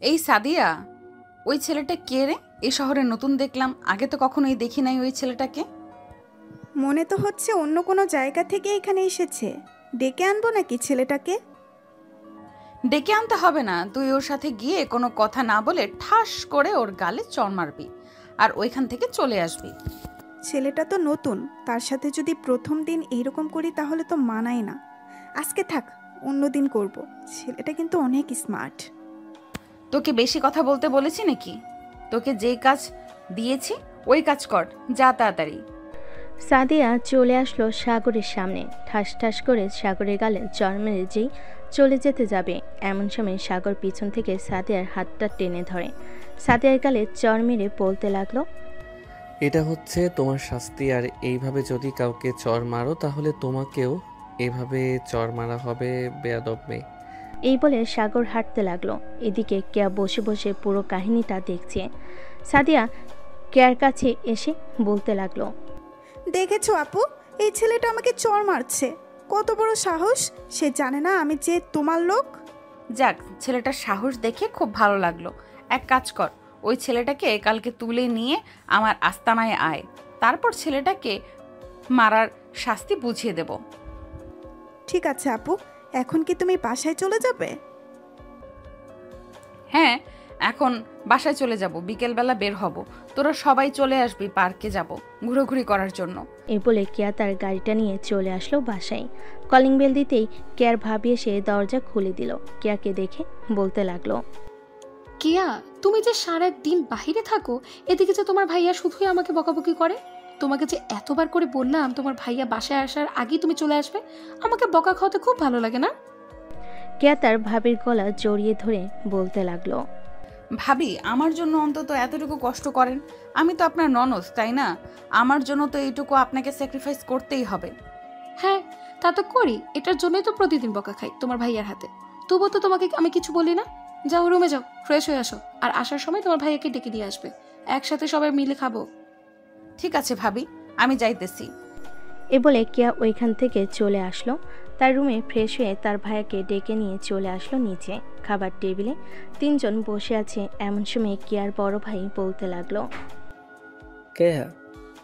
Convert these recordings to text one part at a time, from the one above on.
এই সাদিয়া, ওই ছেলেটা কে রে? এই শহরে নতুন দেখলাম, আগে তো কখনোই দেখি নাই ওই ছেলেটাকে। মনে তো হচ্ছে অন্য কোনো জায়গা থেকে এখানে এসেছে। ডেকে আনবো নাকি ছেলেটাকে? ডেকে আনতে হবে না, তুই ওর সাথে গিয়ে কোনো কথা না বলে ঠাস করে ওর গালে চড় মারবি আর ওইখান থেকে চলে আসবি। ছেলেটা তো নতুন, তার সাথে যদি প্রথম দিন এইরকম করি তাহলে তো মানায় না। আজকে থাক, অন্য দিন করব। ছেলেটা কিন্তু অনেক স্মার্ট। তোকে বেশি কথা বলতে বলেছি নাকি? তোকে যেই কাজ দিয়েছি ওই কাজ কর, যা তাড়াতাড়ি। সাদিয়া চলে আসলো সাগরের সামনে, ঠাস ঠাস করে সাগরের গালে চড় মেরে যেই চলে যেতে যাবে, এমন সময় সাগর পিছন থেকে সাদিয়ার হাতটা টেনে ধরে। সাদিয়ার গালে চড় মেরে বলতে লাগলো, এটা হচ্ছে তোমার শাস্তি, আর এইভাবে যদি কাউকে চড় মারো তাহলে তোমাকেও এভাবে চড় মারা হবে, বেয়াদব মেয়ে। এই বলে সাগর হাঁটতে লাগলো। এদিকে কেয়া বসে বসে পুরো কাহিনীটা দেখছে। সাদিয়া কেয়ার কাছে এসে বলতে লাগলো, দেখেছো আপু, এই ছেলেটা আমাকে চড় মারছে। কত বড় সাহস! সে জানে না আমি যে তোমার লোক। যাক, ছেলেটার সাহস দেখে খুব ভালো লাগলো। এক কাজ কর, ওই ছেলেটাকে কালকে তুলে নিয়ে আমার আস্তানায় আয়, তারপর ছেলেটাকে মারার শাস্তি বুঝিয়ে দেব। ঠিক আছে আপু, এখন কি তুমি বাসায় চলে যাবে? হ্যাঁ, এখন বাসায় চলে যাব, বিকেলবেলা বের হব। তোরা সবাই চলে আসবি, পার্কে যাব ঘোরাঘুরি করার জন্য। এই বলে কেয়া তার গাড়িটা নিয়ে চলে আসলো বাসায়। কলিং বেল দিতেই কেয়ার ভাবি এসে দরজা খুলে দিল। কেয়াকে দেখে বলতে লাগলো, কিয়া, তুমি যে সারা দিন বাহিরে থাকো, এদিকে যে তোমার ভাইয়া শুধুই আমাকে বকাবকি করে। তোমাকে যে এতবার করে বললাম তোমার ভাইয়া বাসায় আসার আগেই তুমি চলে আসবে, আমাকে বকা খাওয়াতে খুব ভালো লাগে না? কেয়া তার ভাবির গলা জড়িয়ে ধরে বলতে লাগলো, ভাবি, আমার জন্য অন্তত এতটুকু কষ্ট করেন। আমি তো আপনার ননদ, তাই না? আমার জন্য তো এইটুকু আপনাকে স্যাক্রিফাইস করতেই হবে। হ্যাঁ, তা তো করি, এটার জন্যই তো প্রতিদিন বকা খাই তোমার ভাইয়ার হাতে। তবুও তো তোমাকে আমি কিছু বলি না। যাও রুমে যাও, ফ্রেশ হয়ে আসো, আর আসার সময় তোমার ভাইয়াকে ডেকে দিয়ে আসবে, একসাথে সবাই মিলে খাবো। ঠিক আছে ভাবি, আমি যাইতেছি। এ বলে কেয়া ওইখান থেকে চলে আসলো। তার রুমে ফ্রেশ হয়ে তার ভাইয়াকে ডেকে নিয়ে চলে আসলো নিচে। খাবার টেবিলে তিনজন বসে আছে, এমন সময় কেয়ার বড় ভাই বলতে লাগলো, কেয়া,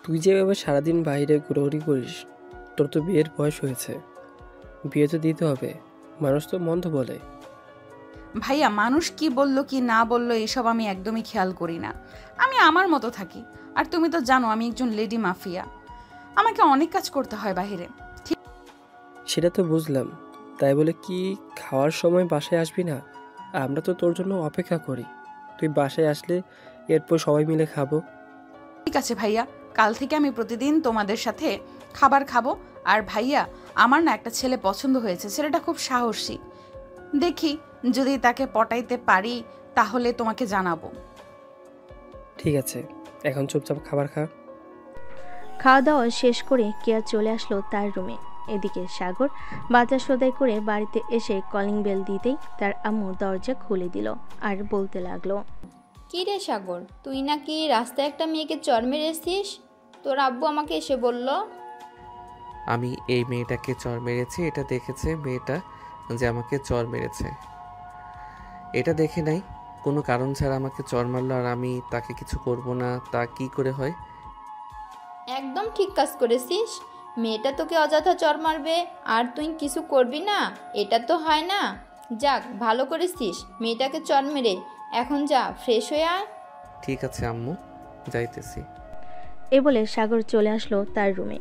তুই যেভাবে সারাদিন বাইরে ঘোরাঘুরি করিস, তোর তো বিয়ের বয়স হয়েছে। বিয়ে তো দিতে হবে, মানুষ তো মন্দ বলে। ভাইয়া, মানুষ কি বলল কি না বলল এসব আমি একদমই খেয়াল করি না। আমি আমার মতো থাকি। আর তুমি তো জানো আমি একজন লেডি মাফিয়া, আমাকে অনেক কাজ করতে হয় বাহিরে। সেটা তো বুঝলাম, তাই বলে কি খাওয়ার সময় বাসায় আসবি না? আমরা তো তোর জন্য অপেক্ষা করি। তুই বাসায় আসলে এরপর সবাই মিলে খাবো। ঠিক আছে ভাইয়া, কাল থেকে আমি প্রতিদিন তোমাদের সাথে খাবার খাবো। আর ভাইয়া, আমার না একটা ছেলে পছন্দ হয়েছে, ছেলেটা খুব সাহসী। দেখি যদি তাকে পটাইতে পারি তাহলে তোমাকে জানাবো। ঠিক আছে, এখন চুপচাপ খাবার খা। খাওয়া দাওয়া শেষ করে কেয়া চলে আসলো তার রুমে। এদিকে সাগর বাজার সদাই করে বাড়িতে এসে কলিং বেল দিতেই তার আম্মু দরজা খুলে দিল আর বলতে লাগলো, কি রে সাগর, তুই নাকি রাস্তায় একটা মেয়েকে চড় মেরেছিস? তোর আব্বু আমাকে এসে বলল। আমি এই মেয়েটাকে চড় মেরেছি, এটা দেখেছে মেয়েটা যে আমাকে চড় মেরেছে। এটা দেখে নাই, কোনো কারণ ছাড়া আমাকে চড় মারলো আর আমি তাকে কিছু করব না, তা কি করে হয়? একদম ঠিক কাজ করেছিস। মেয়েটা তোকে অযথা চড় মারবে আর তুই কিছু করবি না, এটা তো হয় না। যাক, ভালো করেছিস মেয়েটাকে চড় মেরে। এখন যা, ফ্রেশ হয়ে আয়। ঠিক আছে আম্মু, যাইতেছি। এ বলে সাগর চলে আসলো তার রুমে।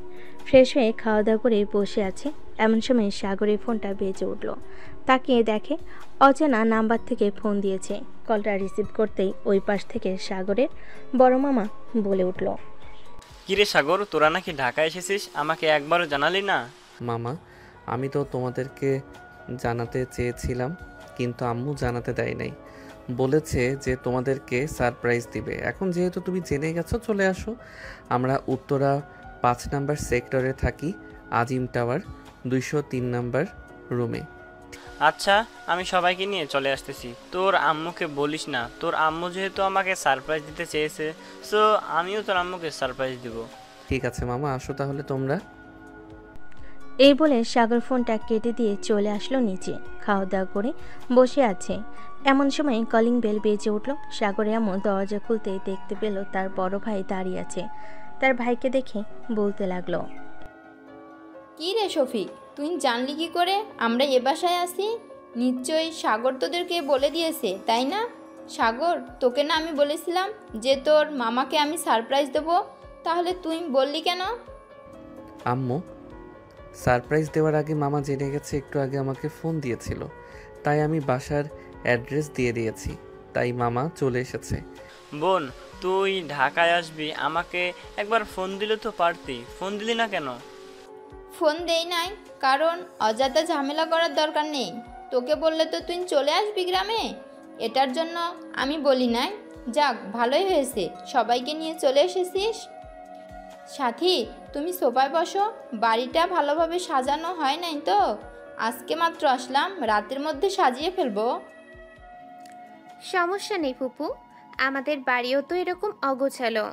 ফ্রেশ হয়ে খাওয়া দাওয়া করে বসে আছে, এমন সময় সাগরের ফোনটা বেজে উঠল। তাকিয়ে দেখে অচেনা নাম্বার থেকে ফোন দিয়েছে। কলটা রিসিভ করতেই ওই পাশ থেকে সাগরের বড় মামা বলে উঠল, কিরে সাগর, তোরা নাকি ঢাকা এসেছিস, আমাকে একবারও জানালি না? মামা, আমি তো তোমাদেরকে জানাতে চেয়েছিলাম, কিন্তু আম্মু জানাতে দেয় নাই। বলেছে যে তোমাদেরকে সারপ্রাইজ দিবে। এখন যেহেতু তুমি জেনে গেছো, চলে আসো। আমরা উত্তরা 5 নাম্বার সেক্টরে থাকি, আজিম টাওয়ার 203 নাম্বার রুমে। আচ্ছা, আমি সবাইকে নিয়ে চলে আসতেছি। তোর আম্মুকে বলিস না, তোর আম্মু যেহেতু আমাকে সারপ্রাইজ দিতে চেয়েছে, সো আমিও তোর আম্মুকে সারপ্রাইজ দিব। ঠিক আছে মামা, আসো তাহলে তোমরা। এই বলে সাগর ফোনটা কেটে দিয়ে চলে আসলো নিচে। খাওয়া দাওয়া করে বসে আছে। এমন সময় কলিং বেল বেজে উঠল। সাগর এমন দরজা খুলতেই দেখতে পেল তার বড় ভাই দাঁড়িয়ে আছে। তার ভাইকে দেখে বলতে লাগলো, কি রে শফিক, তুই জানলি কি করে আমরা এ বাসায় আসি? নিশ্চয়ই সাগর তোদেরকে বলে দিয়েছে, তাই না? সাগর, তোকে না আমি বলেছিলাম যে তোর মামাকে আমি সারপ্রাইজ দেবো, তাহলে তুই বললি কেন? আম্মু, সারপ্রাইজ দেওয়ার আগে মামা জেনে গেছে, একটু আগে আমাকে ফোন দিয়েছিল, তাই আমি বাসার অ্যাড্রেস দিয়ে দিয়েছি, তাই মামা চলে এসেছে। বোন, তুই ঢাকায় আসবি, আমাকে একবার ফোন দিলে তো পারতি, ফোন দিলি না কেন? ফোন দেই নাই কারণ অযথা ঝামেলা করার দরকার নেই। তোকে বললে তো তুই চলে আসবি গ্রামে, এটার জন্য আমি বলি নাই। যাক, ভালোই হয়েছে সবাইকে নিয়ে চলে এসেছিস। সাথী, তুমি সোফায় বসো, বাড়িটা ভালোভাবে সাজানো হয় নাই তো, আজকে মাত্র আসলাম, রাতের মধ্যে সাজিয়ে ফেলবো। সমস্যা নেই ফুপু, আমাদের বাড়িও তো এরকম অগোছালো।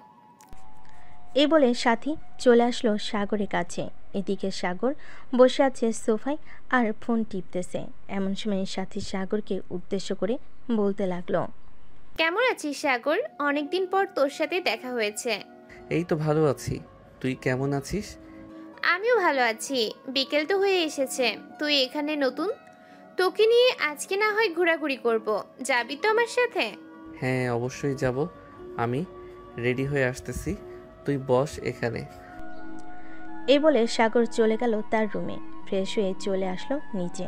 এই বলে সাথী চলে আসলো সাগরের কাছে। এদিকে সাগর বসে আছে সোফায় আর ফোন টিপতেছে। এমন সময় সাথী সাগরকে উদ্দেশ্য করে বলতে লাগলো, কেমন আছিস সাগর? অনেকদিন পর তোর সাথে দেখা হয়েছে। এই তো ভালো আছি, তুই কেমন আছিস? আমিও ভালো আছি। বিকেল তো হয়ে এসেছে, তুই এখানে নতুন, তোকে নিয়ে আজকে না হয় ঘোরাঘুরি করব, যাবি তো আমার সাথে? হ্যাঁ, অবশ্যই যাব, আমি রেডি হয়ে আসতেছি, তুই বস এখানে। এই বলে সাগর চলে গেল তার রুমে। ফ্রেশ হয়ে চলে আসলো নিচে।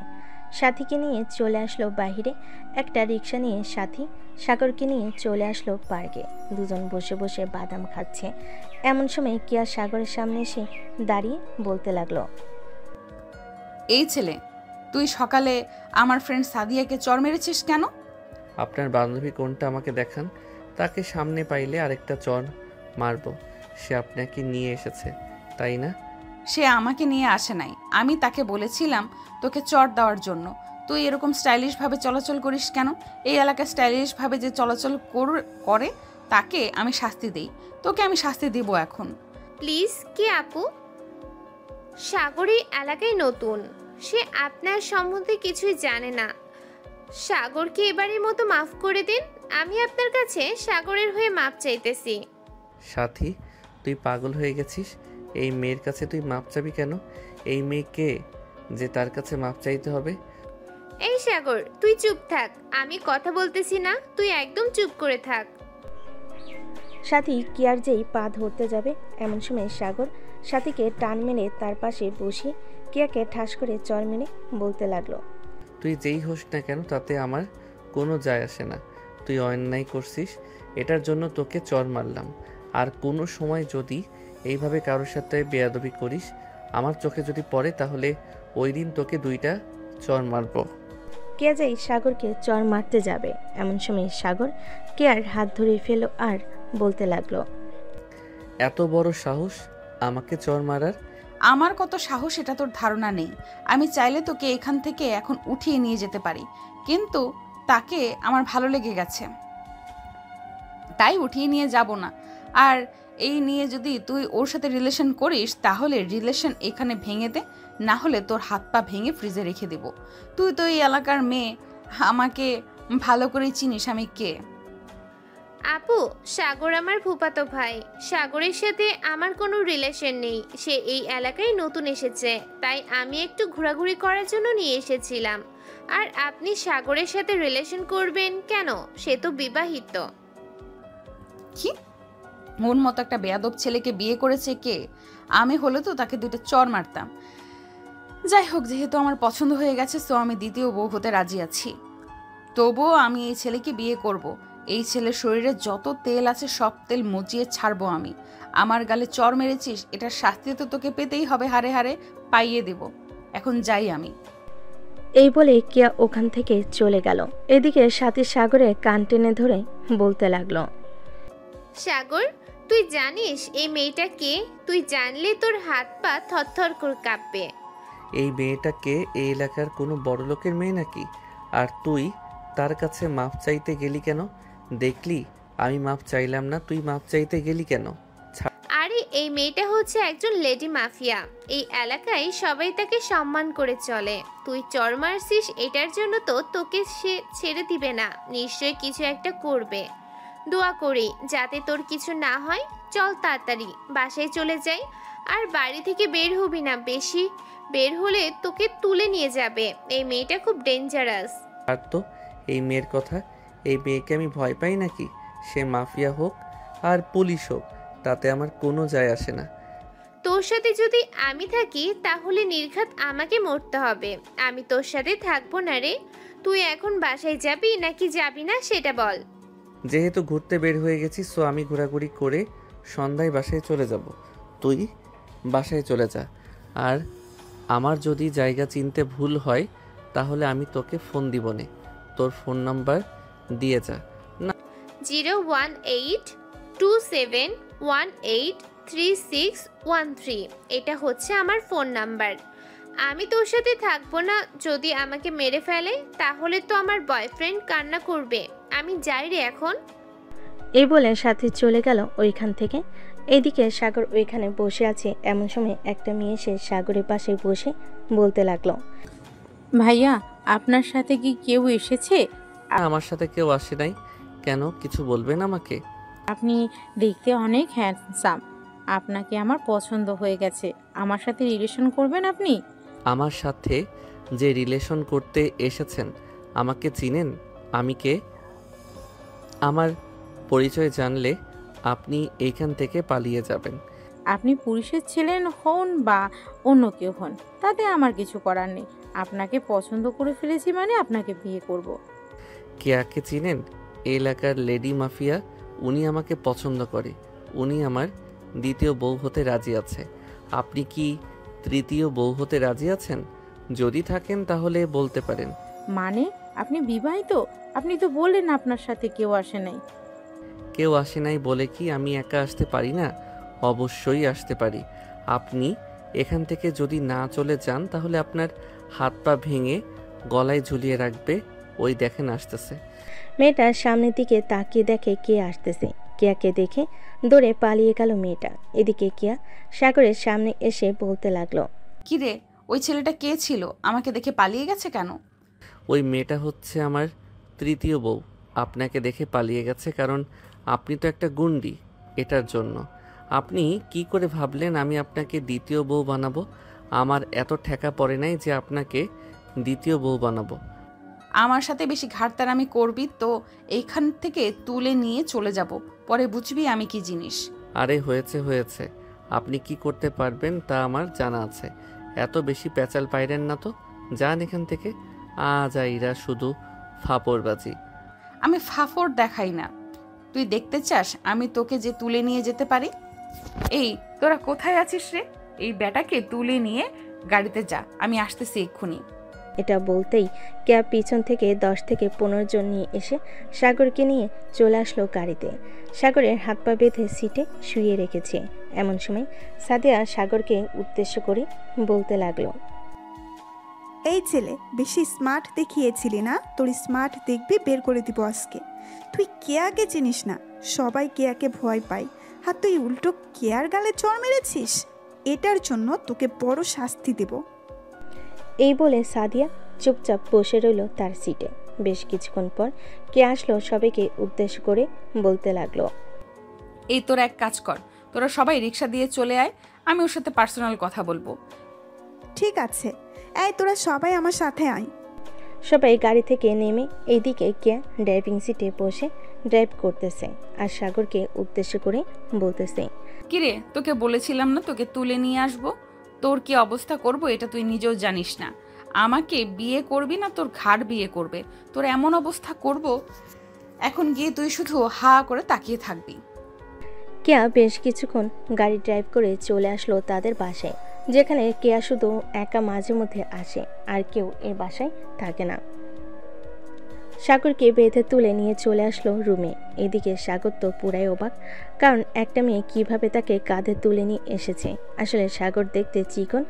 সাথীকে নিয়ে চলে আসলো বাইরে। একটা রিক্সা নিয়ে সাথী সাগরকে নিয়ে চলে আসলো পার্কে। দুজন বসে বসে বাদাম খাচ্ছে। এমন সময় কিয়া সাগরের সামনে এসে দাঁড়িয়ে বলতে লাগলো, এই ছেলে, তুই সকালে আমার ফ্রেন্ড সাদিয়াকে চর মেরেছিস কেন? আপনার বান্ধবী কোনটা আমাকে দেখান, তাকে সামনে পাইলে আরেকটা চর মারবো। সে আপনাকে নিয়ে এসেছে, তাই না? সে আমাকে নিয়ে আসে নাই, আমি তাকে বলেছিলাম তোকে চর দেওয়ার জন্য। তুই এরকম স্টাইলিশভাবে চলাচল করিস কেন? এই এলাকায় স্টাইলিশভাবে যে চলাচল করে তাকে আমি শাস্তি দিই, তোকে আমি শাস্তি দিব এখন। প্লিজ কি আপু, সাগর এই এলাকায় নতুন, সে আপনার সম্বন্ধে কিছুই জানে না। সাগরকে এবারের মতো মাফ করে দিন, আমি আপনার কাছে সাগরের হয়ে মাপ চাইতেছি। সাথী, তুই পাগল হয়ে গেছিস? এই মেয়ের কাছে তুই মাপ চাবি কেন? এই মেয়েকে যে তার কাছে মাপ চাইতে হবে? এই সাগর, তুই চুপ থাক, আমি কথা বলতেছি না, তুই একদম চুপ করে থাক। সাথী কিয়ার যেই পা ধরতে যাবে, এমন সময় সাগর সাথীকে টান মেরে তার পাশে বসিয়ে কিয়াকে ঠাস করে চর মেরে বলতে লাগলো, তুই যেই হোস না কেন তাতে আমার কোনো যায় আসে না। তুই অন্যায় করছিস, এটার জন্য তোকে চর মারলাম। আর কোনো সময় যদি এইভাবে কারোর সাথে বেয়াদবি করিস, আমার চোখে যদি পড়ে, তাহলে ওই দিন তোকে 2টা চর মারবো। কিয়া যেই সাগরকে চর মারতে যাবে, এমন সময় সাগর কিয়ার হাত ধরে ফেল আর বলতে লাগলো, এত বড় সাহস আমাকে চর মারার? আমার কত সাহস এটা তোর ধারণা নেই। আমি চাইলে তোকে এখান থেকে এখন উঠিয়ে নিয়ে যেতে পারি, কিন্তু তাকে আমার ভালো লেগে গেছে, তাই উঠিয়ে নিয়ে যাব না। আর এই নিয়ে যদি তুই ওর সাথে রিলেশন করিস, তাহলে রিলেশন এখানে ভেঙে দে, না হলে তোর হাত পা ভেঙে ফ্রিজে রেখে দেব। তুই তো এই এলাকার মেয়ে, আমাকে ভালো করেই চিনিস আমি কে। আপু, সাগর আমার ফুফাতো ভাই, সাগরের সাথে আমার কোনো রিলেশন নেই, সে এই এলাকায় নতুন এসেছে, তাই আমি একটু ঘোরাঘুরি করার জন্য নিয়ে এসেছিলাম। আর আপনি সাগরের সাথে রিলেশন করবেন কেন? সে তো বিবাহিত। কি, ওর মতো একটা বেয়াদব ছেলেকে বিয়ে করেছে কে? আমি হলে তো তাকে 2টা চর মারতাম। যাই হোক, যেহেতু আমার পছন্দ হয়ে গেছে, সো আমি দ্বিতীয় বউ হতে রাজি আছি। তবুও আমি এই ছেলেকে বিয়ে করব। এই ছেলের শরীরে যত তেল আছে সব তেল মুচিয়ে ছাড়বো আমি। আমার গালে চর মেরেছিস, এটার শাস্তি তো তোকে পেতেই হবে, হারে হারে পাইয়ে দেব। এখন যাই আমি। এই বলে কিয়া ওখান থেকে চলে গেল। এদিকে সাথী সাগরে কান টেনে ধরে বলতে লাগলো, সাগর, তুই জানিস এই মেয়েটা কে? তুই জানলে তোর হাত পা থরথর করে কাঁপবে। এই মেয়েটাকে এই এলাকার কোনো বড় লোকের মেয়ে নাকি? আর তুই তার কাছে মাপ চাইতে গেলি কেন? দেখলি আমি মাপ চাইলাম না, তুই মাপ চাইতে গেলি কেন? আরে এই মেয়েটা হচ্ছে একজন লেডি মাফিয়া। এই এলাকায় সবাই তাকে সম্মান করে চলে। তুই চর মারছিস, এটার জন্য তো তোকে সে ছেড়ে দিবে না, নিশ্চয়ই কিছু একটা করবে। দোয়া করি যাতে তোর কিছু না হয়। চল তাড়াতাড়ি বাসায় চলে যাই, আর বাড়ি থেকে বের হবি না, বেশি বের হলে তোকে তুলে নিয়ে যাবে। এই মেয়েটা খুব ডেঞ্জারাস। আর তো এই মেয়ের কথা, এই মেয়েকে আমি ভয় পাই নাকি? সে মাফিয়া হোক আর পুলিশ হোক, তাতে আমার কোনো যায় আসে না। তোর সাথে যদি আমি থাকি তাহলে নির্ঘাত আমাকে মরতে হবে। আমি তোর সাথে থাকবো না রে। তুই এখন বাসায় যাবি নাকি যাবি না সেটা বল। যেহেতু ঘুরতে বের হয়ে গেছি, সো আমি ঘোরাঘুরি করে সন্ধ্যায় বাসায় চলে যাব। তুই বাসায় চলে যা, আর আমার যদি জায়গা চিনতে ভুল হয় তাহলে আমি তোকে ফোন দিব নে। তোর ফোন নাম্বার দিয়ে যা। 01827183613। এটা হচ্ছে আমার ফোন নাম্বার। আমি তোর সাথে থাকবো না, যদি আমাকে মেরে ফেলে তাহলে তো আমার বয়ফ্রেন্ড কান্না করবে। আমি যাই রে এখন। এই বলে সাথী চলে গেল ওইখান থেকে। এদিকে সাগর ওইখানে বসে আছে। এমন সময় একটা মেয়ে এসে সাগরের পাশে বসে বলতে লাগলো, ভাইয়া আপনার সাথে কি কেউ এসেছে? আমার সাথে কেউ আসে নাই। কেন, কিছু বলবেন আমাকে? আপনি দেখতে অনেক হ্যান্ডসাম, আপনাকে আমার পছন্দ হয়ে গেছে। আমার সাথে রিলেশন করবেন আপনি? আমার সাথে যে রিলেশন করতে এসেছেন, আমাকে চিনেন? আমি কে? আমার পরিচয় জানলে আপনি এইখান থেকে পালিয়ে যাবেন। আপনি পুলিশের ছিলেন হন বা অন্য কেউ হন, তাতে আমার কিছু করার নেই। আপনাকে পছন্দ করে ফেলেছি মানে আপনাকে বিয়ে করব। কেয়াকে চিনেন? এই এলাকার লেডি মাফিয়া। উনি আমাকে পছন্দ করে। উনি আমার দ্বিতীয় বউ হতে রাজি আছে। আপনি কি তৃতীয় বউ হতে রাজি আছেন? যদি থাকেন তাহলে বলতে পারেন। মানে আপনি বিবাহিত? আপনি তো বললেন আপনার সাথে কেউ আসে নাই। কেউ আসে নাই বলে কি আমি একা আসতে পারি না? অবশ্যই আসতে পারি। আপনি এখান থেকে যদি না চলে যান তাহলে আপনার হাত পা ভেঙে গলায় ঝুলিয়ে রাখবে। ওই দেখেন আসতেছে। মেয়েটা সামনের দিকে তাকিয়ে দেখে কে আসতেছে। কেয়াকে দেখে দৌড়ে পালিয়ে গেল মেয়েটা। এদিকে কেয়া সাগরের সামনে এসে বলতে লাগলো, কি রে, ওই ছেলেটা কে ছিল? আমাকে দেখে পালিয়ে গেছে কেন? ওই মেয়েটা হচ্ছে আমার তৃতীয় বউ। আপনাকে দেখে পালিয়ে গেছে কারণ আপনি তো একটা গুন্ডি। এটার জন্য। আপনি কি করে ভাবলেন আমি আপনাকে দ্বিতীয় বউ বানাবো? আমার এত ঠেকা পড়ে নাই যে আপনাকে দ্বিতীয় বউ বানাবো। আমার সাথে বেশি ঘাটতারামি করবি তো এইখান থেকে তুলে নিয়ে চলে যাব, পরে বুঝবি আমি কি জিনিস। আরে হয়েছে হয়েছে, আপনি কি করতে পারবেন তা আমার জানা আছে। এত বেশি প্যাচাল পাইরেন না তো। যান এখান থেকে। আইরা শুধু ফাপড়বাজি। আমি ফাফর দেখাই না। তুই দেখতে চাস আমি তোকে যে তুলে নিয়ে যেতে পারি? এই তোরা কোথায় আছিস রে? এই ব্যাটাকে তুলে নিয়ে গাড়িতে যা, আমি আসতেছি এক্ষুনি। এটা বলতেই কেয়া পিছন থেকে 10 থেকে 15 জন নিয়ে এসে সাগরকে নিয়ে চলে আসলো গাড়িতে। সাগরের হাত পা বেঁধে সিটে শুয়ে রেখেছে। এমন সময় সাদিয়া সাগরকে উদ্দেশ্য করে বলতে লাগলো, এই ছেলে বেশি স্মার্ট দেখিয়েছিলি না? তোর স্মার্ট দেখবি বের করে দিব আজকে। তুই কেয়াকে চিনিস না, সবাই কেয়াকে ভয় পায়, আর তুই উল্টো কেয়ার গালে চড় মেরেছিস। এটার জন্য তোকে বড় শাস্তি দেব। এই বলে সাদিয়া চুপচাপ বসে রইল তার সিটে। বেশ কিছুক্ষণ পর কে আসলো সবাইকে উদ্দেশ্য করে বলতে লাগলো, এই তোরা এক কাজ কর, তোরা সবাই রিক্সা দিয়ে চলে আয়, আমি ওর সাথে পার্সোনাল কথা বলবো। ঠিক আছে, এই তোরা সবাই আমার সাথে আয়। সবাই গাড়ি থেকে নেমে এইদিকে কেয়া ড্রাইভিং সিটে বসে ড্রাইভ করতেছে আর সাগরকে উদ্দেশ্য করে বলতেছে, কিরে, তোকে বলেছিলাম না তোকে তুলে নিয়ে আসবো? তোর কি অবস্থা করব এটা তুই নিজেও জানিস না। আমাকে বিয়ে করবি না তোর ঘাড় বিয়ে করবে। তোর এমন অবস্থা করব, এখন গিয়ে তুই শুধু হা করে তাকিয়ে থাকবি। কেয়া বেশ কিছুক্ষণ গাড়ি ড্রাইভ করে চলে আসলো তাদের বাসায়, যেখানে কেয়া শুধু একা মাঝে মধ্যে আসে, আর কেউ এই বাসায় থাকে না। সাগরকে বেঁধে তুলে নিয়ে চলে আসলো রুমে। এদিকে সাগর তো পুরাই অবাক, কারণ একটা মেয়ে কিভাবে তাকে কাঁধে তুলে নিয়ে এসেছে। আসলে সাগর দেখতে চিকন,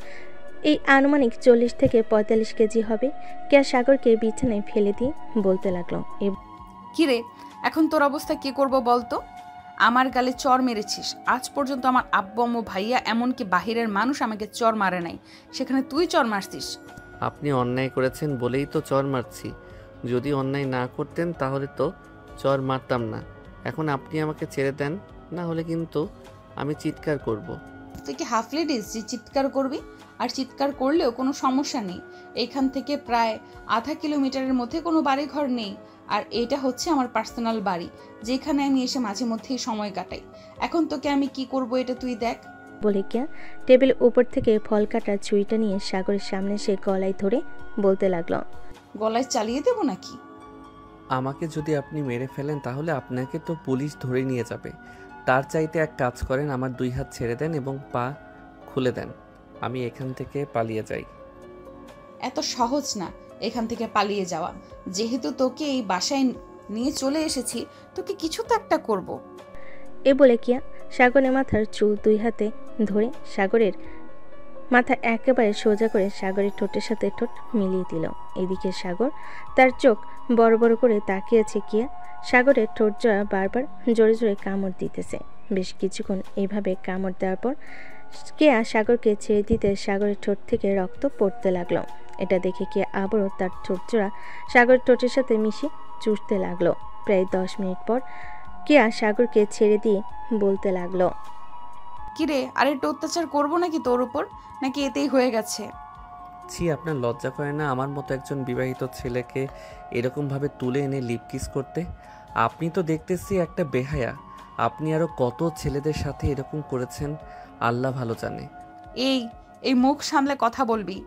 এই আনুমানিক 40 থেকে 45 কেজি হবে। কেয়া সাগরকে বিছানায় ফেলে দিয়ে বলতে লাগলো, কিরে, এখন তোর অবস্থা কি করব বলতো? আমার গালে চর মেরেছিস। আজ পর্যন্ত আমার আব্বু আম্মু ভাইয়া এমনকি বাহিরের মানুষ আমাকে চর মারে নাই, সেখানে তুই চর মারছিস। আপনি অন্যায় করেছেন বলেই তো চর মারছি। যদি অন্যায় না করতেন তাহলে তো চর মারতাম না। এখন আপনি আমাকে ছেড়ে দেন, না হলে কিন্তু আমি চিৎকার করব। তুই কি হাফ লেডিস যে চিৎকার করবি? আর চিৎকার করলেও কোনো সমস্যা নেই। এইখান থেকে প্রায় আধা কিলোমিটারের মধ্যে কোনো বাড়ি ঘর নেই, আর এইটা হচ্ছে আমার পার্সোনাল বাড়ি, যেখানে আমি এসে মাঝে মধ্যেই সময় কাটাই। এখন তোকে আমি কি করব এটা তুই দেখ। বলে কিয়া টেবিলের উপর থেকে ফল কাটার ছুরিটা নিয়ে সাগরের সামনে সে গলায় ধরে বলতে লাগলো, গলায় চালিয়ে দেবো নাকি? আমাকে যদি আপনি মেরে ফেলেন তাহলে আপনাকে তো পুলিশ ধরে নিয়ে যাবে। তার চাইতে এক কাজ করেন, আমার 2 হাত ছেড়ে দেন এবং পা খুলে দেন, আমি এখান থেকে পালিয়ে যাই। এত সহজ না এখান থেকে পালিয়ে যাওয়া। যেহেতু তোকে এই বাসায় নিয়ে চলে এসেছি, তোকে কিছু তো একটা করব। এ বলে কিয়া সাগরের মাথার চুল 2 হাতে ধরে সাগরের মাথা একেবারে সোজা করে সাগরের ঠোঁটের সাথে ঠোঁট মিলিয়ে দিল। এদিকে সাগর তার চোখ বড় বড় করে তাকিয়েছে কিয়া। সাগরের ঠোঁট জোড়া বারবার জোরে জোরে কামড় দিতেছে। বেশ কিছুক্ষণ এইভাবে কামড় দেওয়ার পর কিয়া সাগরকে ছেড়ে দিতে সাগরের ঠোঁট থেকে রক্ত পড়তে লাগলো। এটা দেখে কিয়া আবারও তার ঠোঁট জোড়া সাগরের ঠোঁটের সাথে মিশিয়ে চুষতে লাগলো। প্রায় 10 মিনিট পর কিয়া সাগরকে ছেড়ে দিয়ে বলতে লাগলো, কিরে, আর একটু অত্যাচার করবো নাকি তোর উপর, নাকি এতেই হয়ে গেছে? ছি, আপনার লজ্জা করে না আমার মতো একজন বিবাহিত ছেলেকে এরকমভাবে তুলে এনে লিপ কিস করতে? আপনি তো দেখতেছি একটা বেহায়া। আপনি আরও কত ছেলেদের সাথে এরকম করেছেন আল্লাহ ভালো জানে। এই এই মুখ সামলে কথা বলবি।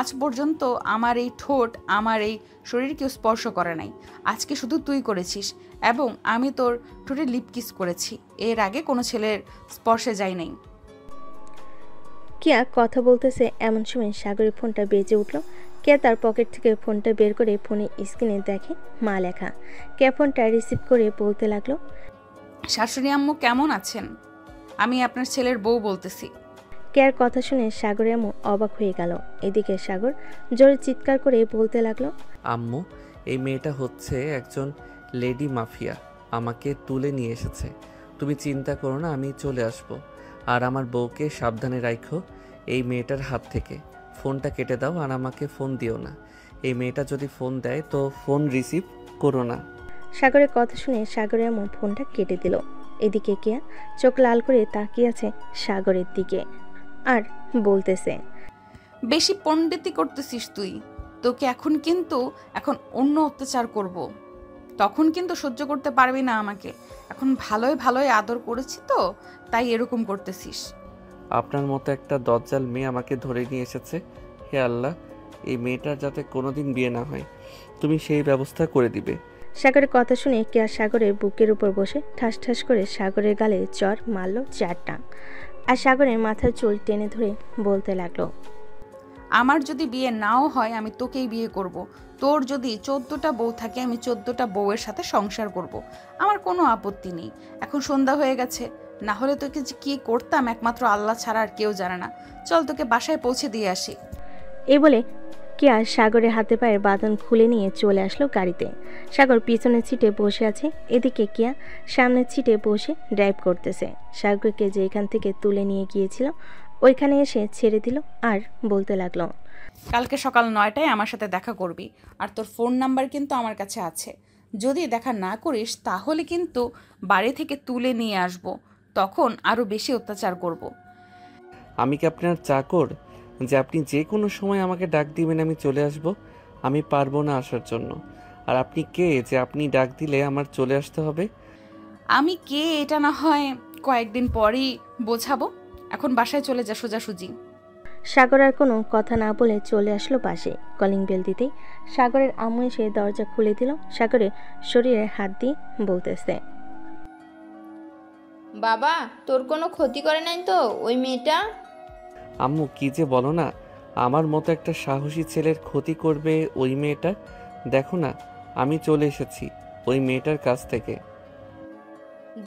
আজ পর্যন্ত আমার এই ঠোঁট আমার এই শরীর কেউ স্পর্শ করে নাই। আজকে শুধু তুই করেছিস, এবং আমি তোর ঠোঁটে লিপ কিস করেছি। এর আগে কোনো ছেলের স্পর্শে যাই নাই। কিয়া কথা বলতেছে এমন সময় সাগরের ফোনটা বেজে উঠল। কিয়া তার পকেট থেকে ফোনটা বের করে ফোনের স্ক্রিনে দেখে মা লেখা। কিয়া ফোনটা রিসিভ করে বলতে লাগলো, শাশুড়ি আম্মু কেমন আছেন? আমি আপনার ছেলের বউ বলতেছি। কিয়ার কথা শুনে সাগরের আম্মু অবাক হয়ে গেল। এদিকে সাগর জোরে চিৎকার করে বলতে লাগলো, আম্মু, এই মেয়েটা হচ্ছে একজন লেডি মাফিয়া, আমাকে তুলে নিয়ে এসেছে। তুমি চিন্তা করো না, আমি চলে আসব। আর আমার বউকে সাবধানে রাখো এই মেয়েটার হাত থেকে। ফোনটা কেটে দাও আর আমাকে ফোন দিও না। এই মেয়েটা যদি ফোন দেয় তো ফোন রিসিভ করো না। সাগরের কথা শুনে সাগরের আম্মু ফোনটা কেটে দিল। এদিকে কিয়া চোখ লাল করে তাকিয়ে আছে সাগরের দিকে আর বলতেছে, বেশি পণ্ডিতি করতেছিস তুই। তোকে এখন অন্য অত্যাচার করব। তখন কিন্তু সহ্য করতে পারবি না আমাকে। এখন ভালোই ভালোই আদর করেছি তো, তাই এরকম করতেছিস। আপনার মতো একটা দজ্জাল মেয়ে আমাকে ধরে নিয়ে এসেছে। হে আল্লাহ, এই মেয়েটার যাতে কোনোদিন বিয়ে না হয়, তুমি সেই ব্যবস্থা করে দিবে। সাগরের কথা শুনে কিয়া সাগরের বুকের উপর বসে ঠাস ঠাস করে সাগরের গালে চর মারল 4টা। আর সাগরের মাথার চুল টেনে ধরে বলতে লাগলো, আমার যদি বিয়ে নাও হয় আমি তোকেই বিয়ে করব। তোর যদি 14টা বউ থাকে আমি 14টা বউয়ের সাথে সংসার করব। আমার কোনো আপত্তি নেই। এখন সন্ধ্যা হয়ে গেছে, না হলে তোকে যে কী করতাম একমাত্র আল্লাহ ছাড়া আর কেউ জানে না। চল তোকে বাসায় পৌঁছে দিয়ে আসি। এই বলে কিয়া সাগরের হাতে পায়ের বাঁধন খুলে নিয়ে চলে আসলো গাড়িতে। সাগর পিছনের সিটে বসে আছে। এদিকে কিয়া সামনের সিটে বসে ড্রাইভ করতেছে। সাগরকে যে এখান থেকে তুলে নিয়ে গিয়েছিল ওইখানে এসে ছেড়ে দিল আর বলতে লাগলো, কালকে সকাল 9টায় আমার সাথে দেখা করবি। আর তোর ফোন নাম্বার কিন্তু আমার কাছে আছে। যদি দেখা না করিস তাহলে কিন্তু বাড়ি থেকে তুলে নিয়ে আসব। তখন আরও বেশি অত্যাচার করব। আমি কি আপনার চাকর যে আপনি যে কোনো সময় আমাকে ডাক দিবেন আমি চলে আসব? আমি পারবো না আসার জন্য। আর আপনি কে যে আপনি ডাক দিলে আমার চলে আসতে হবে? আমি কে এটা না হয় কয়েকদিন পরই বোঝাবো। এখন বাসায় চলে যা সোজাসুজি। সাগর আর কোনো কথা না বলে চলে আসলো পাশে। কলিং বেল দিতেই সাগরের আম্মু এসে দরজা খুলে দিল। সাগরের শরীরে হাত দিয়ে বলতেছে, বাবা, তোর কোনো ক্ষতি করে নাই তো ওই মেয়েটা? আম্মু, কি যে বলো না, আমার মতো একটা সাহসী ছেলের ক্ষতি করবে ওই মেয়েটা? দেখো না, আমি চলে এসেছি ওই মেয়েটার কাছ থেকে।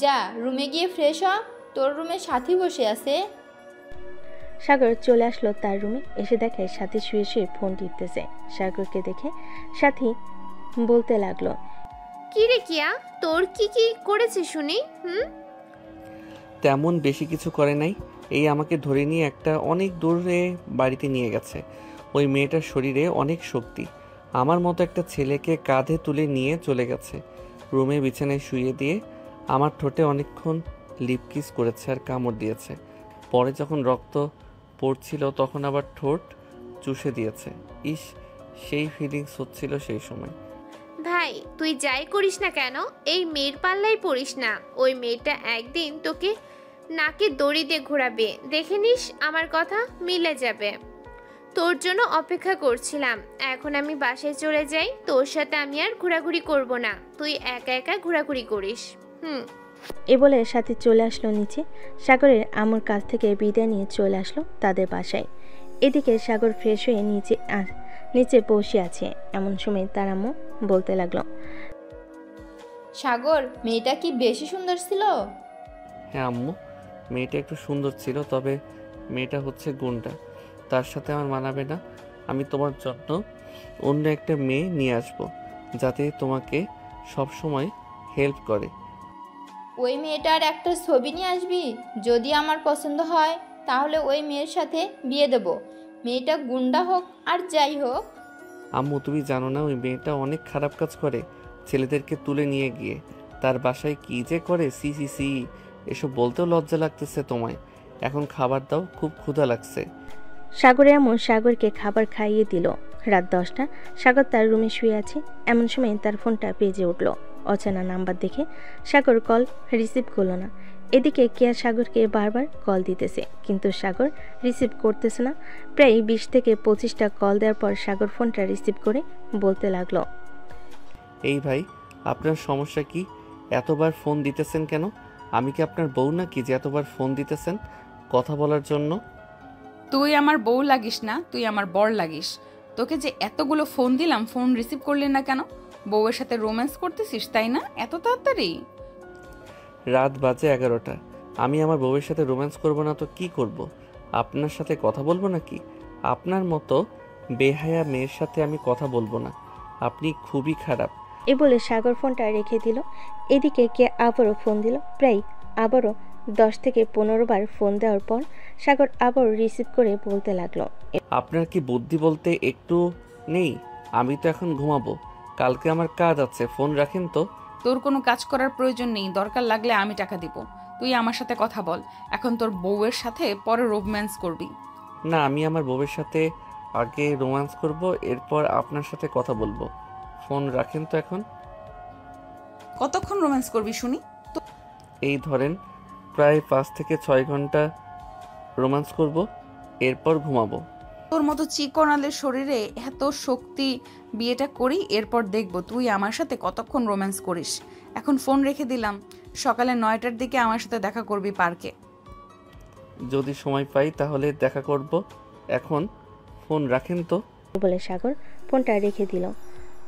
যা রুমে গিয়ে ফ্রেশ হ, তোর রুমে সাথী বসে আছে। সাগর চলে আসলো তার রুমে। এসে দেখে সাথী শুয়ে শুয়ে ফোন টিপতেছে। সাগরকে দেখে সাথী বলতে লাগলো, কি রে কিয়া, তোর কি কি করেছে শুনি? তেমন বেশি কিছু করে নাই। এই আমাকে ধরে নিয়ে একটা অনেক দূরে বাড়িতে নিয়ে গেছে। ওই মেয়েটার শরীরে অনেক শক্তি। আমার মতো একটা ছেলেকে কাঁধে তুলে নিয়ে চলে গেছে। রুমে বিছানায় শুইয়ে দিয়ে আমার ঠোঁটে অনেকক্ষণ লিপ কিস করেছে আর কামড় দিয়েছে। পরে যখন রক্ত পড়ছিল তখন আবার ঠোঁট চুষে দিয়েছে। ইস, সেই ফিলিংস হচ্ছিল সেই সময়। ভাই তুই যাই করিস না কেন এই মেয়ের পাল্লাই পড়িস না। ওই মেয়েটা একদিন তোকে নাকে দড়ি দিয়ে ঘোরাবে, দেখে নিস আমার কথা মিলে যাবে। তোর জন্য অপেক্ষা করছিলাম। এখন আমি বাসায় চলে যাই, তোর সাথে আমি আর ঘোরাঘুরি করব না, তুই একা একা ঘোরাঘুরি করিস। এ বলে সাথী চলে আসলো নিচে। সাগরের আম্মুর কাছ থেকে বিদায় নিয়ে চলে আসলো তাদের বাসায়। এদিকে সাগর ফ্রেশ হয়ে নিচে বসে আছে। এমন সময় তার আম্মু বলতে লাগলো, সাগর, মেয়েটা কি বেশি সুন্দর ছিল? হ্যাঁ আম্মু, মেয়েটা একটু সুন্দর ছিল, তবে মেয়েটা হচ্ছে গুন্ডা। তার সাথে আমার মানাবে না। আমি তোমার জন্য অন্য একটা মেয়ে নিয়ে আসবো, যাতে তোমাকে সব সময় হেল্প করে। ওই মেয়েটার একটা ছবি নিয়ে আসবি। যদি আমার পছন্দ হয় তাহলে ওই মেয়ের সাথে বিয়ে দেব। মেয়েটা গুন্ডা হোক আর যাই হোক। আম্মু, তুমি জানো না ওই মেয়েটা অনেক খারাপ কাজ করে। ছেলেদেরকে তুলে নিয়ে গিয়ে তার বাসায় কি যে করে। সি সি সি, এসব বলতেও লজ্জা লাগতেছে তোমায়। এখন খাবার দাও, খুব ক্ষুধা লাগছে। সাগরের আম্মু সাগরকে খাবার খাইয়ে দিল। রাত 10টা। সাগর তার রুমে শুয়ে আছে। এমন সময় তার ফোনটা বেজে উঠল। অচেনা নাম্বার দেখে সাগর কল রিসিভ করলো না। এদিকে কেয়া সাগরকে বারবার কল দিতেছে, কিন্তু সাগর রিসিভ করতেছে না। প্রায় 20 থেকে 25টা কল দেওয়ার পর সাগর ফোনটা রিসিভ করে বলতে লাগলো, এই ভাই, আপনার সমস্যা কি? এতবার ফোন দিতেছেন কেন? আমি কি আপনার বউ নাকি যে এতবার ফোন দিতেছেন কথা বলার জন্য? তুই আমার বউ লাগিস না, তুই আমার বর লাগিস। তোকে যে এতগুলো ফোন দিলাম, ফোন রিসিভ করলি না কেন? বউয়ের সাথে রোম্যান্স করতেছিস তাই না? এত তাড়াতাড়ি? রাত বাজে 11টা। আমি আমার বউয়ের সাথে রোম্যান্স করব না তো কি করব? আপনার সাথে কথা বলবো নাকি? আপনার মতো বেহায়া মেয়ের সাথে আমি কথা বলবো না। আপনি খুবই খারাপ। এ বলে সাগর ফোনটা রেখে দিল। এদিকে কে আবারও ফোন দিল। প্রায় আবারও 10 থেকে 15 বার ফোন দেওয়ার পর সাগর আবারও রিসিভ করে বলতে লাগলো, আপনার কি বুদ্ধি বলতে একটু নেই? আমি তো এখন ঘুমাবো, কালকে আমার কাজ আছে। ফোন রাখেন তো। তোর কোনো কাজ করার প্রয়োজন নেই, দরকার লাগলে আমি টাকা দিব। তুই আমার সাথে কথা বল। এখন তোর বউয়ের সাথে পরে রোম্যান্স করবি। না, আমি আমার বউয়ের সাথে আগে রোম্যান্স করব, এরপর আপনার সাথে কথা বলবো। ফোন রাখেন তো এখন। কতক্ষণ রোম্যান্স করবি শুনি? এই ধরেন প্রায় 5 থেকে 6 ঘন্টা রোম্যান্স করব, এরপর ঘুমাবো। তোর মতো চিকনালের শরীরে এত শক্তি, বিয়েটা করি, এরপর দেখব তুই আমার সাথে কতক্ষণ রোম্যান্স করিস। এখন ফোন রেখে দিলাম। সকালে 9টার দিকে আমার সাথে দেখা করবি পার্কে। যদি সময় পাই তাহলে দেখা করব। এখন ফোন রাখেন তো। বলে সাগর ফোনটা রেখে দিল।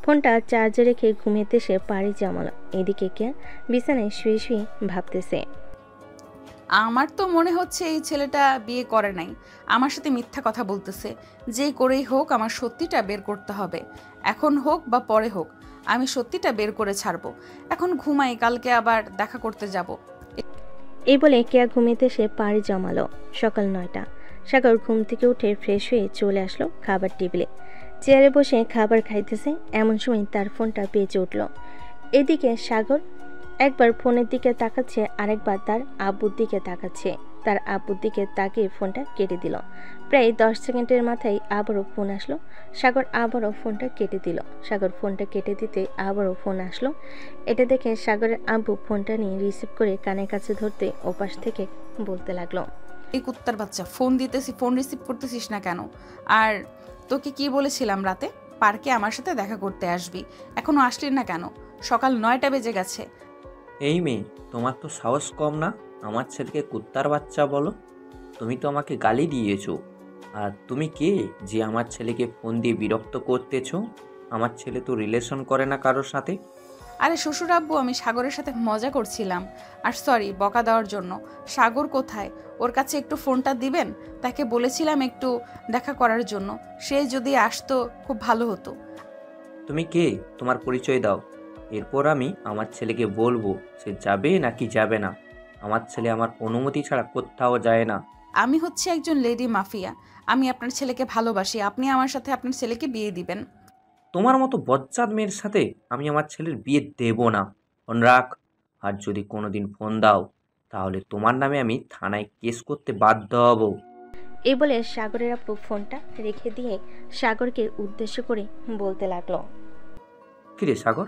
ফোনটা চার্জে রেখে ঘুমিয়ে সে পাড়ি জমালো। এদিকে কে বিছানায় শুয়ে শুয়ে ভাবতেছে, আমার তো মনে হচ্ছে এই ছেলেটা বিয়ে করে নাই, আমার সাথে মিথ্যা কথা বলতেছে। যে করেই হোক আমার সত্যিটা বের করতে হবে। এখন হোক বা পরে হোক, আমি সত্যিটা বের করে ছাড়বো। এখন ঘুমাই, কালকে আবার দেখা করতে যাব। এই বলে কেয়া ঘুমিয়ে সে পাড়ি জমালো। সকাল 9টা। সাগর ঘুম থেকে উঠে ফ্রেশ হয়ে চলে আসলো খাবার টেবিলে। চেয়ারে বসে খাবার খাইতেছে। এমন সময় তার ফোনটা বেজে উঠল। এদিকে সাগর একবার ফোনের দিকে তাকাচ্ছে, আরেকবার তার আব্বুর দিকে তাকাচ্ছে। তার আব্বুর দিকে তাকিয়ে ফোনটা কেটে দিল। প্রায় 10 সেকেন্ডের মাথায় আবারও ফোন আসলো। সাগর আবারও ফোনটা কেটে দিল। সাগর ফোনটা কেটে দিতে আবারও ফোন আসলো। এটা দেখে সাগরের আব্বু ফোনটা নিয়ে রিসিভ করে কানের কাছে ধরতে ওপাশ থেকে বলতে লাগলো, এই কুত্তার বাচ্চা, ফোন দিতেছি, ফোন রিসিভ করতেছিস না কেন? আর তোকে কি বলেছিলাম রাতে পার্কে আমার সাথে দেখা করতে আসবি, এখনো আসলি না কেন? সকাল 9টা বেজে গেছে। এই মেয়ে, তোমার তো সাহস কম না? আমার ছেলেকে কুত্তার বাচ্চা বলো? তুমি তো আমাকে গালি দিয়েছো। আর তুমি কে যে আমার ছেলেকে ফোন দিয়ে বিরক্ত করতেছো? আমার ছেলে তো রিলেশন করে না কারোর সাথে। আরে শ্বশুর আব্বু, আমি সাগরের সাথে মজা করছিলাম। আর সরি বকা দেওয়ার জন্য। সাগর কোথায়? ওর কাছে একটু ফোনটা দিবেন? তাকে বলেছিলাম একটু দেখা করার জন্য। সে যদি আসতো খুব ভালো হতো। তুমি কে? তোমার পরিচয় দাও, এরপর আমি আমার ছেলেকে বলবো সে যাবে নাকি যাবে না। আমার ছেলে আমার অনুমতি ছাড়া কোথাও যায় না। আমি হচ্ছে একজন লেডি মাফিয়া। আমি আপনার ছেলেকে ভালোবাসি। আপনি আমার সাথে আপনার ছেলেকে বিয়ে দিবেন। তোমার মতো বজ্জাত মেয়ের সাথে আমি আমার ছেলের বিয়ে দেব না। ফোন রাখ। আর যদি কোনোদিন ফোন দাও তাহলে তোমার নামে আমি থানায় কেস করতে বাধ্য হব। এই বলে সাগরের আপু ফোনটা রেখে দিয়ে সাগরকে উদ্দেশ্য করে বলতে লাগলো। কিরে সাগর,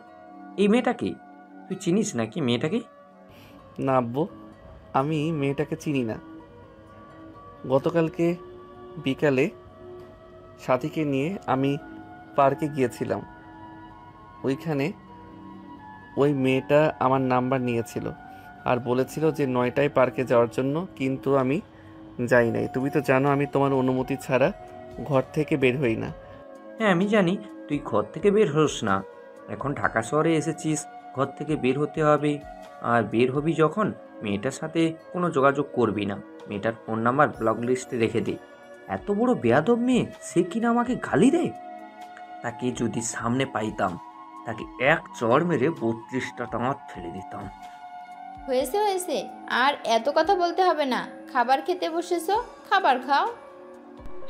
এই মেয়েটা কি? তুই চিনিস নাকি মেয়েটাকে? না আব্বু, আমি মেয়েটাকে চিনি না। গতকালকে বিকালে সাথীকে নিয়ে আমি পার্কে গিয়েছিলাম। ওইখানে ওই মেয়েটা আমার নাম্বার নিয়েছিল আর বলেছিল যে 9টায় পার্কে যাওয়ার জন্য, কিন্তু আমি যাই নাই। তুমি তো জানো আমি তোমার অনুমতি ছাড়া ঘর থেকে বের হই না। হ্যাঁ আমি জানি তুই ঘর থেকে বের হোস না। এখন ঢাকা শহরে এসেছিস, ঘর থেকে বের হতে হবে। আর বের হবি যখন মেয়েটার সাথে কোনো যোগাযোগ করবি না। মেয়েটার ফোন নাম্বার ব্লক লিস্টে রেখে দে। এত বড় বেয়াদব মেয়ে, সে কিনা আমাকে গালি দেয়। তাকে যদি সামনে পাইতাম তাকে এক চড় মেরে 32টা দাঁত ফেলে দিতাম। হয়েছে হয়েছে, আর এত কথা বলতে হবে না। খাবার খেতে বসেছো, খাবার খাও।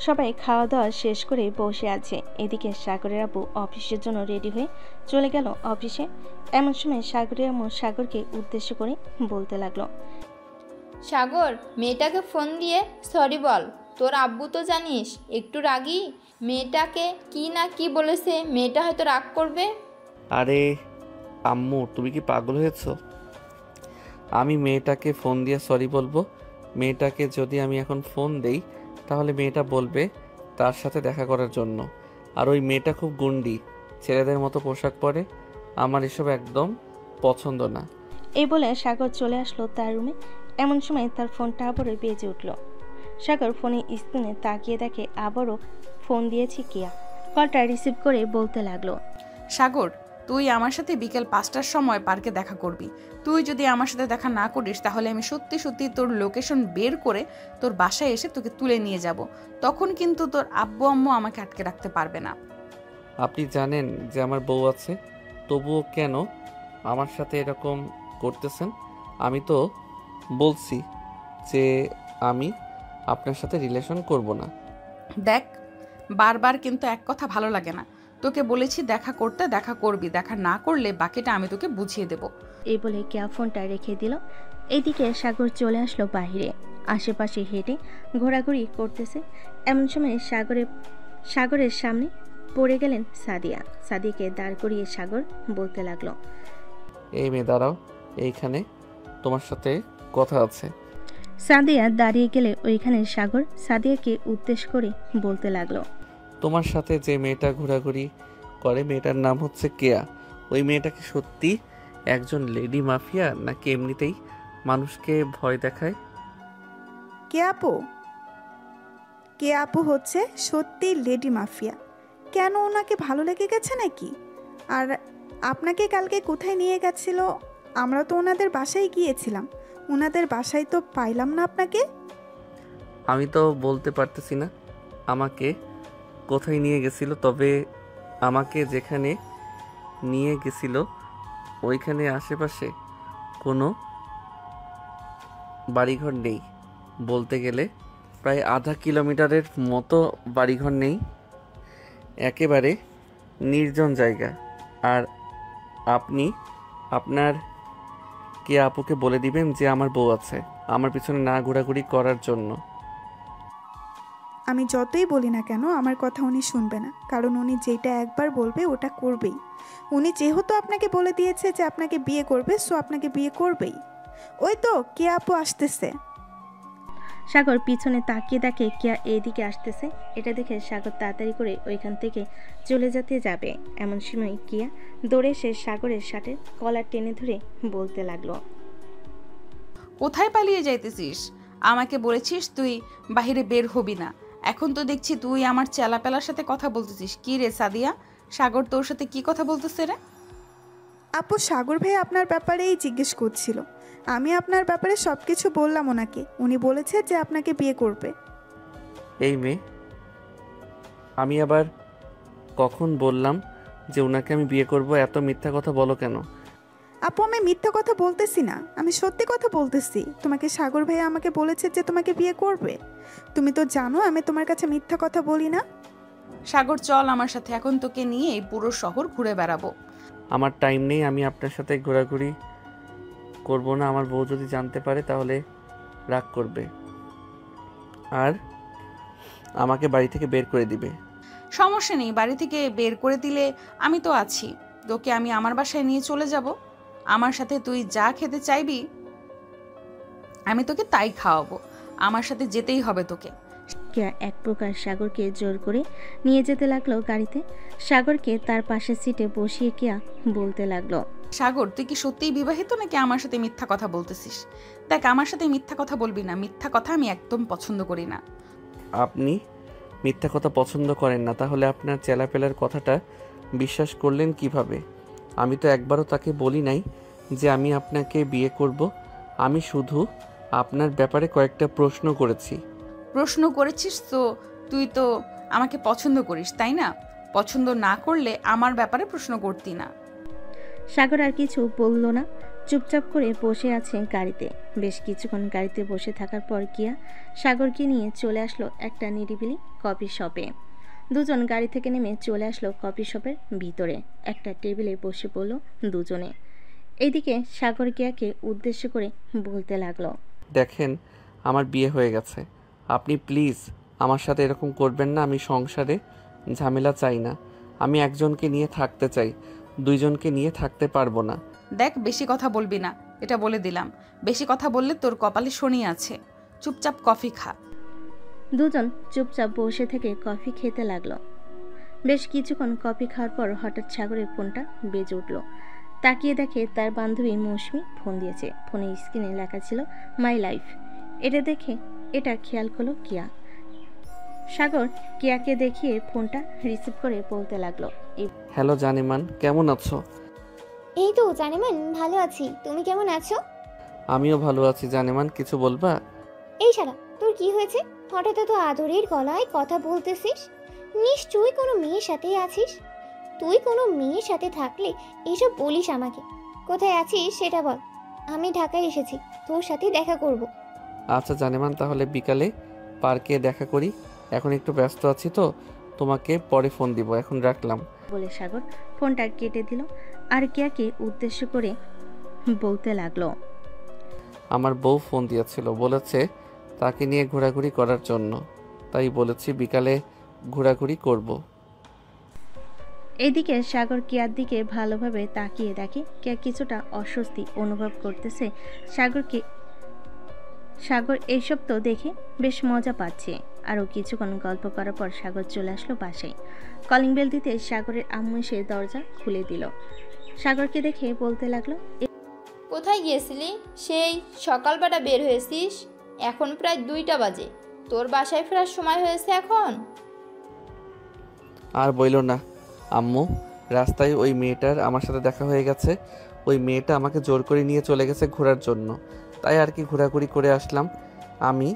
সবাই খাওয়া দাওয়া শেষ করে বসে আছে। এদিকে সাগরের আপু অফিসের জন্য রেডি হয়ে চলে গেল অফিসে। এমন সময় সাগরের আম্মু সাগরকে উদ্দেশ্য করে বলতে লাগলো। সাগর, মেয়েটাকে ফোন দিয়ে সরি বল। তোর আব্বু তো জানিস একটু রাগী। মেয়েটাকে কি না কি বলেছে, মেয়েটা হয়তো রাগ করবে। আরে আম্মু, তুমি কি পাগল হয়েছো? আমি মেয়েটাকে ফোন দিয়ে সরি বলবো? মেয়েটাকে যদি আমি এখন ফোন দেই তাহলে মেয়েটা বলবে তার সাথে দেখা করার জন্য। আর ওই মেয়েটা খুব গুন্ডি, ছেলেদের মতো পোশাক পরে। আমার এসব একদম পছন্দ না। এই বলে সাগর চলে আসলো তার রুমে। এমন সময় তার ফোনটা আবারও বেজে উঠল। সাগর ফোনে স্ক্রিনে তাকিয়ে দেখে আবারও ফোন দিয়েছে কিয়া। কলটা রিসিভ করে বলতে লাগলো। সাগর, তুই আমার সাথে বিকেল 5টার সময় পার্কে দেখা করবি। তুই যদি আমার সাথে দেখা না করিস তাহলে আমি সত্যি সত্যি তোর লোকেশন বের করে তোর বাসায় এসে তোকে তুলে নিয়ে যাব। তখন কিন্তু তোর আব্বু আম্মু আমাকে আটকে রাখতে পারবে না। আপনি জানেন যে আমার বউ আছে, তবুও কেন আমার সাথে এরকম করতেছেন? আমি তো বলছি যে আমি আপনার সাথে রিলেশন করব না। দেখ, বারবার কিন্তু এক কথা ভালো লাগে না। তোকে বলেছি দেখা করতে, দেখা করবি। দেখা না করলে বাকিটা আমি তোকে বুঝিয়ে দেব। এই বলে কিয়া ফোনটা রেখে দিল। এইদিকে সাগর চলে আসলো বাইরে। আশেপাশে হেঁটে ঘোরাঘুরি করতেছে। এমন সময় সাগরের সামনে পড়ে গেলেন সাদিয়া। সাদিয়াকে দাঁড় করিয়ে সাগর বলতে লাগলো। এই মেয়ে দাঁড়াও, এইখানে তোমার সাথে কথা আছে। সাদিয়া দাঁড়িয়ে গেলে ওইখানে সাগর সাদিয়াকে উদ্দেশ্য করে বলতে লাগলো। তোমার সাথে যে মেয়েটা ঘোরাঘুরি করে, মেয়েটার নাম হচ্ছে কেয়া। ওই মেয়েটা কি সত্যি একজন লেডি মাফিয়া নাকি এমনিতেই মানুষকে ভয় দেখায়? কে আপু হচ্ছে সত্যি লেডি মাফিয়া। কেন, ওনাকে ভালো লেগে গেছে নাকি? আর আপনাকে কালকে কোথায় নিয়ে গেছিল? আমরা তো ওনাদের বাসায় গিয়েছিলাম, ওনাদের বাসায় তো পাইলাম না আপনাকে। আমি তো বলতে পারতেছি না আমাকে কোথায় নিয়ে গেছিল, তবে আমাকে যেখানে নিয়ে গেছিল ওইখানে আশেপাশে কোনো বাড়িঘর নেই। বলতে গেলে প্রায় আধা কিলোমিটারের মতো বাড়িঘর নেই, একেবারে নির্জন জায়গা। আর আপনি আপনার কে আপুকে বলে দিবেন যে আমার বউ আছে, আমার পিছনে না ঘোরাঘুরি করার জন্য। আমি যতই বলি না কেন আমার কথা উনি শুনবে না, কারণ উনি যেটা একবার বলবে ওটা করবেই। উনি যেহেতু আপনাকে বলে দিয়েছে যে আপনাকে বিয়ে করবে, সো আপনাকে বিয়ে করবেই। ওই তো কে আপু আসতেছে। সাগর পিছনে তাকিয়ে দেখে কিয়া এইদিকে আসতেছে। এটা দেখে সাগর তাড়াতাড়ি করে ওইখান থেকে চলে যেতে যাবে। এমন সময় কিয়া দৌড়ে এসে সাগরের শার্টের কলার টেনে ধরে বলতে লাগলো। কোথায় পালিয়ে যাইতেছিস? আমাকে বলেছিস তুই বাহিরে বের হবি না। এখন তো দেখছি তুই আমার চেলাপেলার সাথে কথা বলতেছিস। কি রে সাদিয়া, সাগর তোর সাথে কি কথা বলতেছে রে? আপু, সাগর ভাই আপনার ব্যাপারেই জিজ্ঞেস করছিল। আমি আপনার ব্যাপারে সব কিছু বললাম ওনাকে। উনি বলেছে যে আপনাকে বিয়ে করবে। এই মেয়ে, আমি আবার কখন বললাম যে ওনাকে আমি বিয়ে করব? এত মিথ্যা কথা বলো কেন? আপু আমি মিথ্যা কথা বলতেছি না, আমি সত্যি কথা বলতেছি। তোমাকে সাগর ভাইয়া আমাকে বলেছে যে তোমাকে বিয়ে করবে। তুমি তো জানো আমি তোমার কাছে মিথ্যা কথা বলি না। সাগর চল আমার সাথে, এখন তোকে নিয়ে এই পুরো শহর ঘুরে বেড়াবো। আমার টাইম নেই, আমি আপনার সাথে ঘোরাঘুরি করব না। আমার বউ যদি জানতে পারে তাহলে রাগ করবে আর আমাকে বাড়ি থেকে বের করে দিবে। সমস্যা নেই, বাড়ি থেকে বের করে দিলে আমি তো আছি। তোকে আমি আমার বাসায় নিয়ে চলে যাব। আমার সাথে তুই যা খেতে চাইবি আমি তোকে তাই খাওয়াবো। আমার সাথে যেতেই হবে তোকে। কেয়া এক প্রকার সাগরকে জোর করে নিয়ে যেতে লাগলো গাড়িতে। সাগরকে তার পাশের সিটে বসিয়ে কেয়া বলতে লাগলো, সাগর তুই কি সত্যিই বিবাহিত নাকি আমার সাথে মিথ্যা কথা বলতেছিস? দেখ, আমার সাথে মিথ্যা কথা বলবি না, মিথ্যা কথা আমি একদম পছন্দ করি না। আপনি মিথ্যা কথা পছন্দ করেন না, তাহলে আপনার চেলাপেলার কথাটা বিশ্বাস করলেন কিভাবে? আমি তো একবারও তাকে বলি নাই যে আমি আপনাকে বিয়ে করব। আমি শুধু আপনার ব্যাপারে কয়েকটা প্রশ্ন করেছি। প্রশ্ন করেছিস তো তুই তো আমাকে পছন্দ করিস, তাই না? পছন্দ না করলে আমার ব্যাপারে প্রশ্ন করতি না। সাগর আর কিছু বলল না, চুপচাপ করে বসে আছে গাড়িতে। বেশ কিছুক্ষণ গাড়িতে বসে থাকার পর কিয়া সাগরকে নিয়ে চলে আসলো একটা নিরিবিলি কফি শপে। দুজন গাড়ি থেকে নেমে চলে আসলো কফি শপের ভিতরে। একটা টেবিলে বসে পড়ল দুজনে। এইদিকে সাগর কিয়াকে উদ্দেশ্য করে বলতে লাগলো, দেখেন, আমার বিয়ে হয়ে গেছে। আপনি প্লিজ আমার সাথে এরকম করবেন না। আমি সংসারে ঝামেলা চাই না। আমি একজনকে নিয়ে থাকতে চাই, দুইজনকে নিয়ে থাকতে পারবো না। দেখ, বেশি কথা বলবি না, এটা বলে দিলাম। বেশি কথা বললে তোর কপালে শনি আছে। চুপচাপ কফি খা। দুজন চুপচাপ বসে থেকে কফি খেতে লাগলো। বেশ কিছুক্ষণ কফি খাওয়ার পর হঠাৎ সাগরের ফোনটা বেজে উঠল। তাকিয়ে দেখে তার বান্ধবী মৌসুমি ফোন দিয়েছে। ফোনের স্ক্রিনে লেখা ছিল মাই লাইফ। এটা খেয়াল করলো কিয়া। সাগর কিয়াকে দেখিয়ে ফোনটা রিসিভ করে বলতে লাগলো, হ্যালো জানেমান, কেমন আছো? এই তো জানেমান, ভালো আছি। তুমি কেমন আছো? আমিও ভালো আছি। জানেমান, কিছু বলবা? এই শালা, তোর কি হয়েছে? হঠাৎ তো আদরের গলায় কথা বলতেছিস। নিশ্চয়ই কোনো মেয়ের সাথে আছিস। তুই কোনো মেয়ের সাথে থাকলে এইসব বলিস আমাকে। কোথায় আছিস সেটা বল। আমি ঢাকায় এসেছি, তোর সাথে দেখা করব। আচ্ছা জানেমান, তাহলে বিকালে পার্কে দেখা করি। এখন একটু ব্যস্ত আছি তো, তোমাকে পরে ফোন দিব। এখন রাখলাম বলে সাগর ফোনটা কেটে দিল। আর কিয়াকে উদ্দেশ্য করে বলতে লাগলো, আমার বউ ফোন দিয়েছিল, বলেছে তাকে নিয়ে ঘোরাঘুরি করার জন্য। তাই বলেছি বিকালে ঘোরাঘুরি করব। এদিকে সাগর কিয়ার দিকে ভালোভাবে তাকিয়ে দেখে কিয়া কিছুটা অস্বস্তি অনুভব করতেছে। সাগর এইসব তো দেখে বেশ মজা পাচ্ছে। আরও কিছুক্ষণ গল্প করার পর সাগর চলে আসলো বাসায়। কলিং বেল দিতে সাগরের আম্মু এসে দরজা খুলে দিল। সাগরকে দেখে বলতে লাগলো, কোথায় গিয়েছিলি? সেই সকালবেলা বের হয়েছিস, এখন প্রায় 2টা বাজে। তোর বাসায় ফেরার সময় হয়েছে এখন। আর বইল না আম্মু, রাস্তায় ওই মেয়েটার আমার সাথে দেখা হয়ে গেছে। ওই মেয়েটা আমাকে জোর করে নিয়ে চলে গেছে ঘোরার জন্য। তাই আর কি ঘোরাঘুরি করে আসলাম। আমি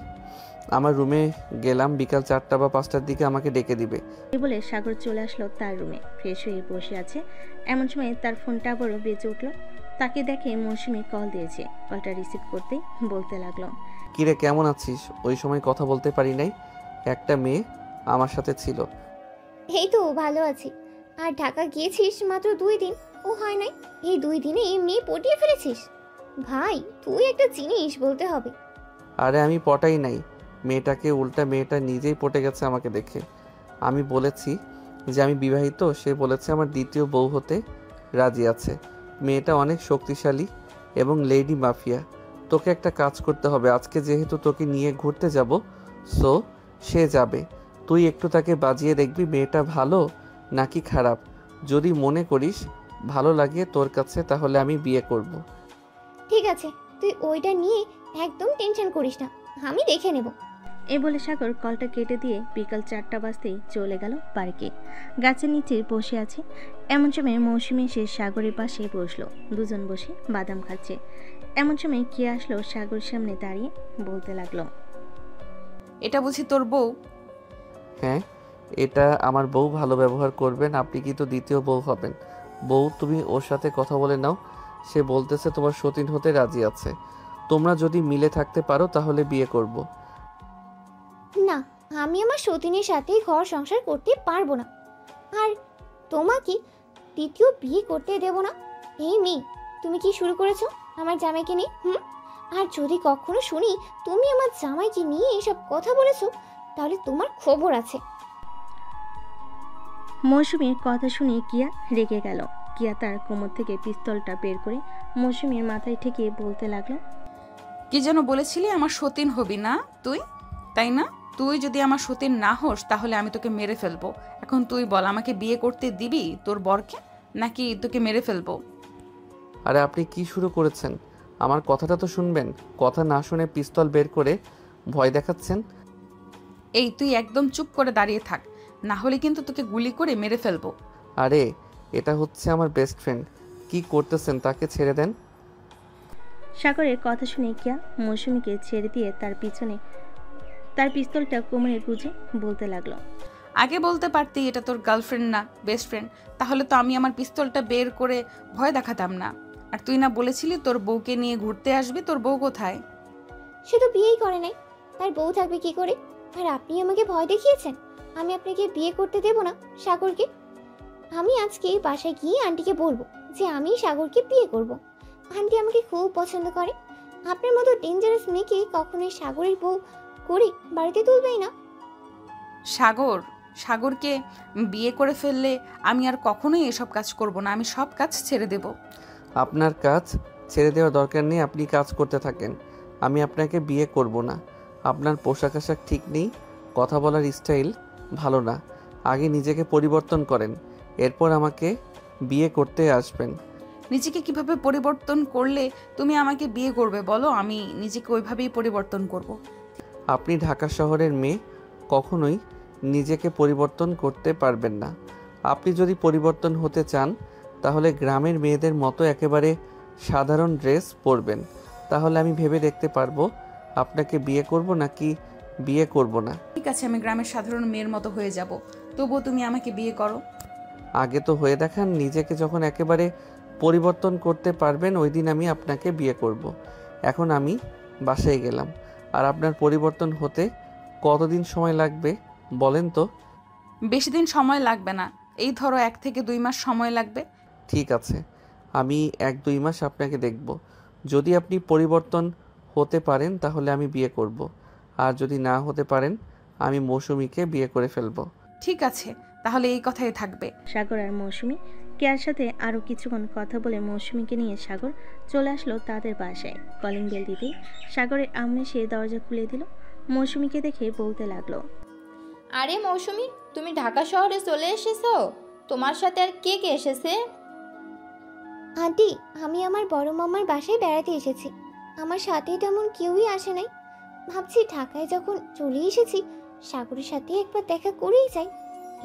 আমার রুমে গেলাম, বিকাল 4টা বা 5টার দিকে আমাকে ডেকে দিবে। এই বলে সাগর চলে আসলো তার রুমে। ফ্রেশ হয়ে বসে আছে, এমন সময় তার ফোনটা আবারও বেজে উঠলো। তাকে দেখে মৌসুমি কল দিয়েছে। কলটা রিসিভ করতেই বলতে লাগলো, কিরে কেমন আছিস? ওই সময় কথা বলতে পারি নাই, একটা মেয়ে আমার সাথে ছিল। এই তো ভালো আছি। আর ঢাকা গিয়েছিস মাত্র 2 দিন, ও হয় নাই। এই 2 দিনে মেয়ে পটিয়ে ফেলেছিস। ভাই তুই একটা জিনিস বলতে হবে। আরে আমি পটাই নাই মেয়েটাকে, উল্টা মেয়েটা নিজেই পটে গেছে আমাকে দেখে। আমি বলেছি যে আমি বিবাহিত, সে বলেছে আমার দ্বিতীয় বউ হতে রাজি আছে। মেয়েটা অনেক শক্তিশালী এবং লেডি মাফিয়া। তোকে একটা কাজ করতে হবে, আজকে যেহেতু তোকে নিয়ে ঘুরতে যাব, সো সে যাবে। তুই একটু তাকে বাজিয়ে দেখবি মেয়েটা ভালো নাকি খারাপ। যদি মনে করিস ভালো লাগে তোর কাছে, তাহলে আমি বিয়ে করব। ঠিক আছে, তুই ওইটা নিয়ে একদম টেনশন করিস না, আমি দেখে নেব। এই বলে সাগর কলটা কেটে দিয়ে বিকাল 4টা বাজতেই চলে গেল পার্কে। গাছের নিচে বসে আছে। এমন সময় মৌসুমি এসে সাগরের পাশে বসলো। দুজন বসে বাদাম খাচ্ছে। এমন সময় কে আসলো সাগরের সামনে দাঁড়িয়ে বলতে লাগলো, এটা বুঝি তোর বউ? হ্যাঁ, এটা আমার বউ। ভালো ব্যবহার করবেন। আপনি কি তো দ্বিতীয় বউ হবেন? বউ, তুমি ওর সাথে কথা বলে নাও। সে বলতেছে তোমার সতীন হতে রাজি আছে। তোমরা যদি মিলে থাকতে পারো তাহলে বিয়ে করব। না, আমি আমার সতীনের সাথেই ঘর সংসার করতে পারবো না, আর তোমাকে দ্বিতীয় বিয়ে করতে দেব না। এই মেয়ে, তুমি কি শুরু করেছো আমার জামাইকে নিয়ে? আর যদি কখনো শুনি তুমি আমার জামাইকে নিয়ে এসব কথা বলেছো, তাহলে তোমার খবর আছে। মৌসুমীর কথা শুনে কিয়া রেগে গেল। কিয়া তার কোমর থেকে পিস্তলটা বের করে মৌসুমীর মাথায় ঠেকিয়ে বলতে লাগলো, কি যেন বলেছিলি আমার সতীন হবি না তুই, তাই না? তুই যদি আমার সতীন না হোস তাহলে আমি তোকে মেরে ফেলবো। এখন তুই বল, আমাকে বিয়ে করতে দিবি তোর বরকে, নাকি তোকে মেরে ফেলবো? আরে আপনি কি শুরু করেছেন? আমার কথাটা তো শুনবেন। কথা না শুনে পিস্তল বের করে ভয় দেখাচ্ছেন। এই তুই একদম চুপ করে দাঁড়িয়ে থাক, না হলে কিন্তু তোকে গুলি করে মেরে ফেলবো। আরে এটা হচ্ছে আমার বেস্ট ফ্রেন্ড, কি করতেছেন? তাকে ছেড়ে দেন। সাগরের কথা শুনে কিয়া মৌসুমীকে ছেড়ে দিয়ে তার পিছনে তার পিস্তলটা কোমরে গুজে বলতে লাগলো, আগে বলতে পারতি এটা তোর গার্লফ্রেন্ড না বেস্ট ফ্রেন্ড, তাহলে তো আমি আমার পিস্তলটা বের করে ভয় দেখাতাম না। আর তুই না বলেছিলি তোর বউকে নিয়ে ঘুরতে আসবি, তোর বউ কোথায়? সে তো বিয়েই করে নাই, তার বউ থাকবে কি করে? আর আপনি আমাকে ভয় দেখিয়েছেন। আমি আপনাকে বিয়ে করতে দেব না সাগরকে। আমি আজকে বাসায় গিয়ে আন্টিকে বলবো যে আমি সাগরকে বিয়ে করব। আন্টি আমাকে খুব পছন্দ করে। আপনার মতো ডেঞ্জারাস মেয়েকে কখনোই সাগরের বউ করে বাড়িতে তুলবেই না। সাগরকে বিয়ে করে ফেললে আমি আর কখনোই এসব কাজ করব না, আমি সব কাজ ছেড়ে দেব। আপনার কাজ ছেড়ে দেওয়ার দরকার নেই, আপনি কাজ করতে থাকেন। আমি আপনাকে বিয়ে করব না। আপনার পোশাক আশাক ঠিক নেই, কথা বলার স্টাইল ভালো না। আগে নিজেকে পরিবর্তন করেন, এরপর আমাকে বিয়ে করতে আসবেন। নিজেকে কিভাবে পরিবর্তন করলে তুমি আমাকে বিয়ে করবে বলো? আমি নিজেকে ওইভাবেই পরিবর্তন করব। আপনি ঢাকা শহরের মেয়ে, কখনোই নিজেকে পরিবর্তন করতে পারবেন না। আপনি যদি পরিবর্তন হতে চান তাহলে গ্রামের মেয়েদের মতো একেবারে সাধারণ ড্রেস পরবেন, তাহলে আমি ভেবে দেখতে পারবো আপনাকে বিয়ে করব নাকি বিয়ে করব না। ঠিক আছে, আমি গ্রামের সাধারণ মেয়ের মতো হয়ে যাব, তবুও তুমি আমাকে বিয়ে করো। আগে তো হয়ে দেখান। নিজেকে যখন একেবারে পরিবর্তন করতে পারবেন ওই দিন আমি আপনাকে বিয়ে করব। এখন আমি বাসায় গেলাম। আর আপনার পরিবর্তন হতে কতদিন সময় লাগবে বলেন তো? বেশি দিন সময় লাগবে না, এই ধরো 1 থেকে 2 মাস সময় লাগবে। ঠিক আছে, আমি 1-2 মাস আপনাকে দেখব। যদি আপনি পরিবর্তন হতে পারেন তাহলে আমি বিয়ে করব, আর যদি না হতে পারেন আমি মৌসুমীকে বিয়ে করে ফেলব। ঠিক আছে, তাহলে এই কথাই থাকবে। সাগর আর মৌসুমী কেয়ার সাথে আরও কিছুক্ষণ কথা বলে মৌসুমীকে নিয়ে সাগর চলে আসলো তাদের বাসায়। কলিং বেল দিতেই সাগরের আম্মু সে দরজা খুলে দিল। মৌসুমীকে দেখে বলতে লাগলো, আরে মৌসুমী, তুমি ঢাকা শহরে চলে এসেছো? তোমার সাথে আর কে কে এসেছে? আন্টি, আমি আমার বড় মামার বাসায় বেড়াতে এসেছি। আমার সাথে তেমন কেউই আসে নাই। ভাবছি ঢাকায় যখন চলে এসেছি সাগরের সাথে একবার দেখা করেই যাই।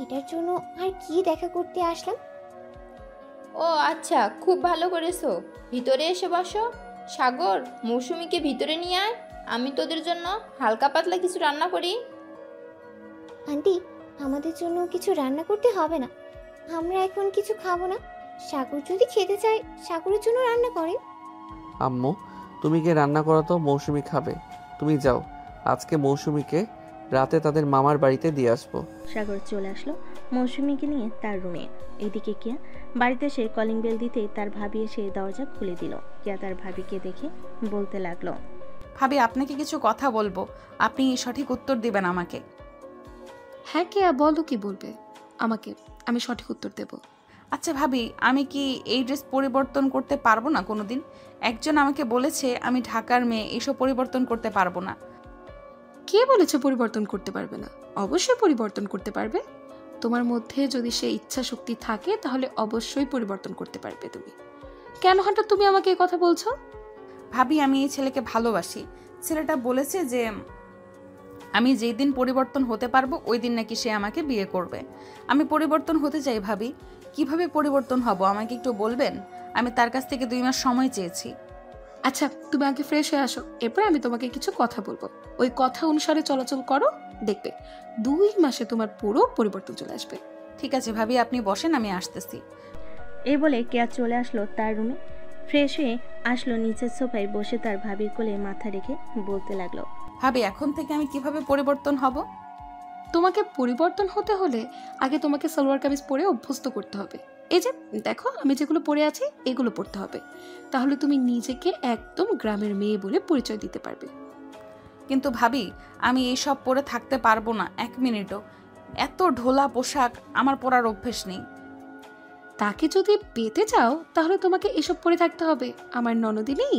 এটার জন্য আর কি দেখা করতে আসলাম। ও আচ্ছা, খুব ভালো করেছো। ভিতরে এসে বসো। সাগর, মৌসুমীকে ভিতরে নিয়ে আয়, আমি তোদের জন্য হালকা পাতলা কিছু রান্না করি। আন্টি, আমাদের জন্য কিছু রান্না করতে হবে না, আমরা এখন কিছু খাবো না। সাগর যদি খেতে চায় সাগরের জন্য রান্না করেন। আম্মু, তুমি গিয়ে রান্না করো তো, মৌসুমী খাবে। তুমি যাও, আজকে মৌসুমীকে রাতে তাদের মামার বাড়িতে দিয়ে আসবো। সাগর চলে আসলো মৌসুমীকে নিয়ে তার রুমে। এইদিকে কিয়া বাড়িতে এসে কলিং বেল দিতেই তার ভাবি এসে দরজা খুলে দিল। কিয়া তার ভাবিকে দেখে বলতে লাগলো, ভাবি আপনাকে কিছু কথা বলবো, আপনি সঠিক উত্তর দিবেন আমাকে। হ্যাঁ কেয়া, বলো কি বলবে আমাকে, আমি সঠিক উত্তর দেব। আচ্ছা ভাবি, আমি কি এই ড্রেস পরিবর্তন করতে পারবো না কোনোদিন? একজন আমাকে বলেছে আমি ঢাকার মেয়ে, এসব পরিবর্তন করতে পারবো না। কে বলেছে পরিবর্তন করতে পারবে না? অবশ্যই পরিবর্তন করতে পারবে। তোমার মধ্যে যদি সে ইচ্ছা শক্তি থাকে তাহলে অবশ্যই পরিবর্তন করতে পারবে তুমি। কেন হঠাৎ তুমি আমাকে এই কথা বলছো? ভাবি, আমি এই ছেলেকে ভালোবাসি। ছেলেটা বলেছে যে আমি যেই দিন পরিবর্তন হতে পারবো ওই দিন নাকি সে আমাকে বিয়ে করবে। আমি পরিবর্তন হতে চাই ভাবি। কিভাবে পরিবর্তন হব আমাকে একটু বলবেন? আমি তার কাছ থেকে 2 মাস সময় চেয়েছি। আচ্ছা, তুমি আগে ফ্রেশ হয়ে আসো, এরপর আমি তোমাকে কিছু কথা বলবো। ওই কথা অনুসারে চলাচল করো, দেখবে 2 মাসে তোমার পুরো পরিবর্তন চলে আসবে। ঠিক আছে ভাবি, আপনি বসেন, আমি আসতেছি। এই বলে কেয়া চলে আসলো তার রুমে। ফ্রেশ হয়ে আসলো, নিচের সোফায় বসে তার ভাবির কোলে মাথা রেখে বলতে লাগলো, ভাবি এখন থেকে আমি কিভাবে পরিবর্তন হব? তোমাকে পরিবর্তন হতে হলে আগে তোমাকে সালোয়ার কামিজ পরে অভ্যস্ত করতে হবে। এই যে দেখো আমি যেগুলো পরে আছি এগুলো পরতে হবে, তাহলে তুমি নিজেকে একদম গ্রামের মেয়ে বলে পরিচয় দিতে পারবে। কিন্তু ভাবি আমি এইসব পরে থাকতে পারবো না 1 মিনিটও। এত ঢোলা পোশাক আমার পরার অভ্যেস নেই। তাকে যদি পেতে চাও তাহলে তোমাকে এসব পরে থাকতে হবে। আমার ননদি নেই,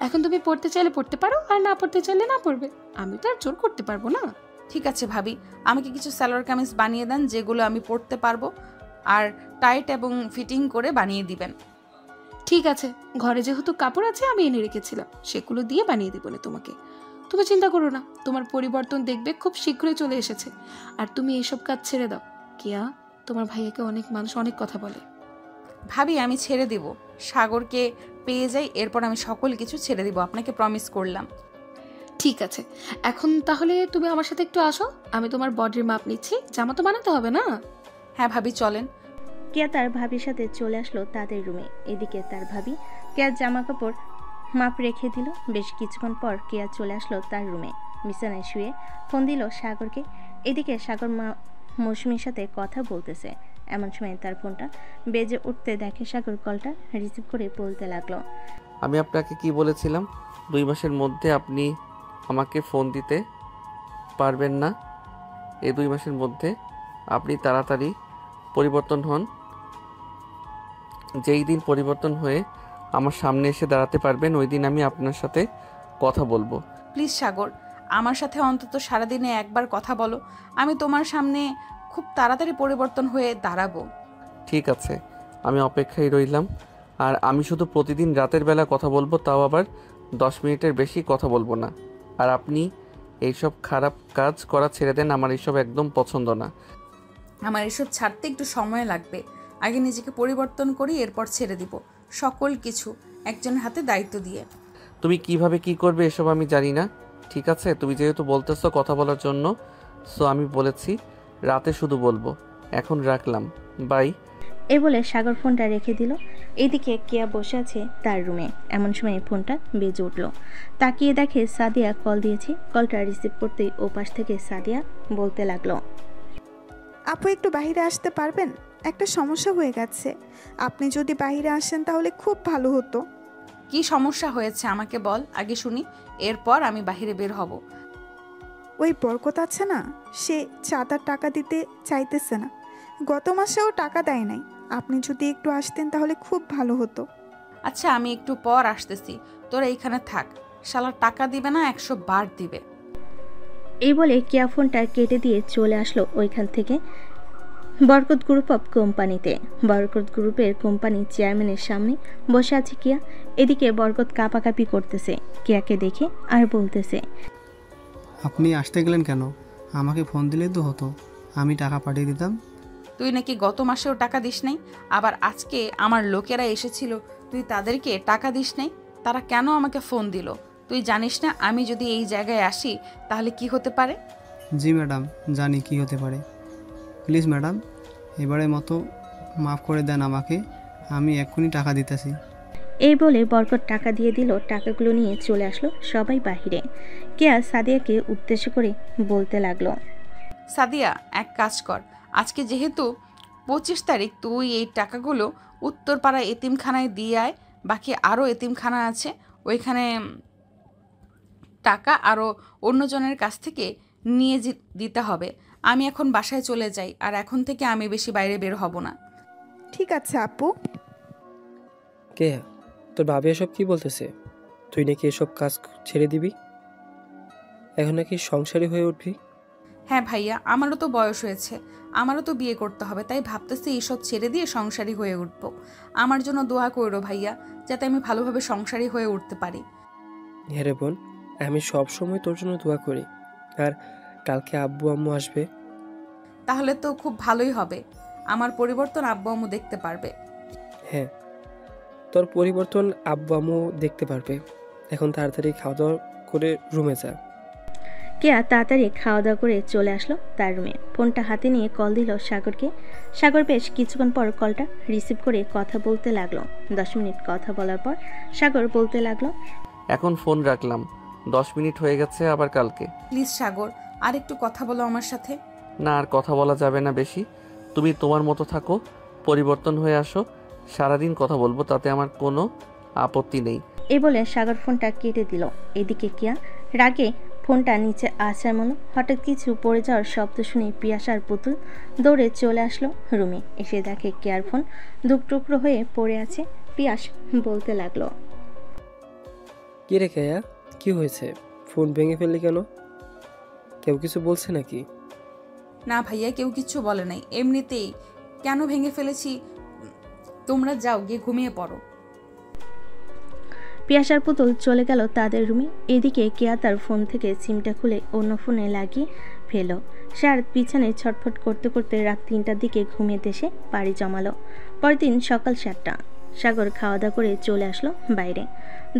এখন তুমি পড়তে চাইলে পড়তে পারো, আর না পড়তে চাইলে না পড়বে। আমি তো আর জোর করতে পারবো না। ঠিক আছে ভাবি, আমাকে কিছু সালোয়ার কামিজ বানিয়ে দেন যেগুলো আমি পরতে পারবো, আর টাইট এবং ফিটিং করে বানিয়ে দিবেন। ঠিক আছে, ঘরে যেহেতু কাপড় আছে আমি এনে রেখেছিলাম, সেগুলো দিয়ে বানিয়ে দেবো না তোমাকে। তুমি চিন্তা করো না, তোমার পরিবর্তন দেখবে খুব শীঘ্রই চলে এসেছে। আর তুমি এইসব কাজ ছেড়ে দাও। কিয়া, তোমার ভাইয়াকে অনেক মানুষ অনেক কথা বলে। ভাবি আমি ছেড়ে দিব, সাগরকে পেয়ে যাই, এরপর আমি সকল কিছু ছেড়ে দিব, আপনাকে প্রমিস করলাম। ঠিক আছে, এখন তাহলে তুমি আমার সাথে একটু আসো, আমি তোমার বডির মাপ নিচ্ছি। জামা তো বানাতে হবে না? হ্যাঁ ভাবি চলেন। কেয়া তার ভাবির সাথে চলে আসলো তাদের রুমে। এদিকে তার ভাবি কেয়ার জামা কাপড় মাপ রেখে দিল। বেশ কিছুক্ষণ পর কেয়া চলে আসলো তার রুমে, বিছানায় শুয়ে ফোন দিল সাগরকে। এদিকে সাগর মৌসুমীর সাথে কথা বলতেছে। এমন সময় তার ফোনটা বেজে উঠতে দেখে সাগর কলটা রিসিভ করে বলতে লাগলো, আমি আপনাকে কি বলেছিলাম 2 মাসের মধ্যে আপনি আমাকে ফোন দিতে পারবেন না। এই 2 মাসের মধ্যে আপনি তাড়াতাড়ি পরিবর্তন হন। যেই দিন পরিবর্তন হয়ে আমার সামনে এসে দাঁড়াতে পারবেন ওই দিন আমি আপনার সাথে কথা বলবো। প্লিজ সাগর, আমার সাথে অন্তত সারাদিনে একবার কথা বলো। আমি তোমার সামনে খুব তাড়াতাড়ি পরিবর্তন হয়ে দাঁড়াবো। ঠিক আছে, আমি অপেক্ষায় রইলাম। আর আমি শুধু প্রতিদিন রাতের বেলা কথা বলবো, তাও আবার 10 মিনিটের বেশি কথা বলবো না। আর আপনি এইসব খারাপ কাজ করা ছেড়ে দেন, আমার এইসব একদম পছন্দ না। আমার এসব ছাড়তে একটু সময় লাগবে, আগে নিজেকে পরিবর্তন করি, এরপর ছেড়ে দিব সকল কিছু একজনের হাতে দায়িত্ব দিয়ে। তুমি কিভাবে কি করবে এসব আমি জানি না। ঠিক আছে, তুমি যেহেতু বলতেছো কথা বলার জন্য, সো আমি বলেছি রাতে শুধু বলবো। এখন রাখলাম, বাই। এ বলে সাগর ফোনটা রেখে দিল। এদিকে কেয়া বসে আছে তার রুমে। এমন সময় ফোনটা বেজে উঠল। তাকিয়ে দেখে সাদিয়া কল দিয়েছে। কলটা রিসিভ করতেই ওপাশ থেকে সাদিয়া বলতে লাগলো, আপু একটু বাইরে আসতে পারবেন? একটা সমস্যা হয়ে গেছে, আপনি যদি বাইরে আসেন তাহলে খুব ভালো হতো। কি সমস্যা হয়েছে আমাকে বল আগে শুনি, এরপর আমি বাইরে বের হব। ওই বরকত আছে না, সে চাঁদার টাকা দিতে চাইতেছে না। গত মাসেও টাকা দেয় নাই। আপনি যদি একটু আসতেন তাহলে খুব ভালো হতো। আচ্ছা আমি একটু পর আসতেছি, তোরা এইখানে থাক। শালার টাকা দিবে না, 100 বার দিবে। এই বলে কেয়া ফোনটা কেটে দিয়ে চলে আসলো ওইখান থেকে বরকত গ্রুপ অফ কোম্পানিতে। বরকত গ্রুপের কোম্পানির চেয়ারম্যানের সামনে বসে আছে কেয়া। এদিকে বরকত কাঁপাকাঁপি করতেছে কেয়াকে দেখে আর বলতেছে, আপনি আসতে গেলেন কেন? আমাকে ফোন দিলেই তো হতো, আমি টাকা পাঠিয়ে দিতাম। তুই নাকি গত মাসেও টাকা দিস নাই, আবার আজকে আমার লোকেরা এসেছিল, তুই তাদেরকে টাকা দিস নাই। তারা কেন আমাকে ফোন দিল? তুই জানিস না আমি যদি এই জায়গায় আসি তাহলে কি হতে পারে? জি ম্যাডাম, জানি কি হতে পারে। প্লিজ ম্যাডাম, এবারের মতো মাফ করে দেন আমাকে, আমি এক্ষুনি টাকা দিতেছি। এই বলে বরকত টাকা দিয়ে দিল। টাকাগুলো নিয়ে চলে আসলো সবাই বাহিরে। কেয়া সাদিয়াকে উদ্দেশ্য করে বলতে লাগলো, সাদিয়া এক কাজ কর, আজকে যেহেতু 25 তারিখ, তুই এই টাকাগুলো উত্তরপাড়া এতিমখানায় দিয়ে আয়। বাকি আরও এতিমখানা আছে, ওইখানে টাকা আরও অন্যজনের কাছ থেকে নিয়ে দিতে হবে। আমি এখন বাসায় চলে যাই, আর এখন থেকে আমি বেশি বাইরে বের হব না। ঠিক আছে আপু। কে তোর ভাবি এসব কি বলতেছে? তুই নাকি এসব কাজ ছেড়ে দিবি, এখন নাকি সংসারী হয়ে উঠবি? হ্যাঁ ভাইয়া, আমারও তো বয়স হয়েছে, আমারও তো বিয়ে করতে হবে, তাই ভাবতেছি এইসব ছেড়ে দিয়ে সংসারী হয়ে উঠবো। আমার জন্য দোয়া করো ভাইয়া, যাতে আমি ভালোভাবে সংসারী হয়ে উঠতে পারি। হ্যাঁ রে বোন, আমি সব সময় তোর জন্য দোয়া করি। আর কালকে আব্বু আম্মু আসবে। তাহলে তো খুব ভালোই হবে, আমার পরিবর্তন আব্বু আম্মু দেখতে পারবে। হ্যাঁ, তোর পরিবর্তন আব্বু আম্মু দেখতে পারবে। এখন তাড়াতাড়ি খাওয়া দাওয়া করে রুমে যা। কেয়া তাড়াতাড়ি খাওয়া দাওয়া করে চলে আসলো তার রুমে। ফোনটা হাতে নিয়ে কল দিল সাগরকে। সাগর বেশ কিছুক্ষণ পর কলটা রিসিভ করে কথা বলতে লাগলো। 10 মিনিট কথা বলার পর সাগর বলতে লাগলো, এখন ফোন রাখলাম, 10 মিনিট হয়ে গেছে, আবার কালকে। প্লিজ সাগর, আর একটু কথা বলো আমার সাথে। না, আর কথা বলা যাবে না বেশি। তুমি তোমার মতো থাকো, পরিবর্তন হয়ে আসো, সারাদিন কথা বলবো, তাতে আমার কোনো আপত্তি নেই। এই বলে সাগর ফোনটা কেটে দিল। এদিকে কেয়া রাগে ফোনটা নিচে আসার মনে হঠাৎ কিছু পড়ে যাওয়ার শব্দ শুনে পিয়াস আর পুতুল দৌড়ে চলে আসলো রুমে। এসে দেখে কেয়ার ফোন টুকরো হয়ে পড়ে আছে। পিয়াস বলতে লাগলো, কি রে কেয়া, কি হয়েছে? ফোন ভেঙে ফেললি কেন? কেউ কিছু বলছে নাকি? না ভাইয়া, কেউ কিচ্ছু বলে নাই, এমনিতেই। কেন ভেঙে ফেলেছি, তোমরা যাও গিয়ে ঘুমিয়ে পড়ো। পিয়াস আর পুতুল চলে গেল তাদের রুমে। এদিকে কেয়া তার ফোন থেকে সিমটা খুলে অন্য ফোনে লাগিয়ে ফেল। সে আর পিছনে ছটফট করতে করতে রাত 3টার দিকে ঘুমিয়ে এসে পাড়ি জমালো। পরদিন সকাল 7টা। সাগর খাওয়া দাওয়া করে চলে আসলো বাইরে।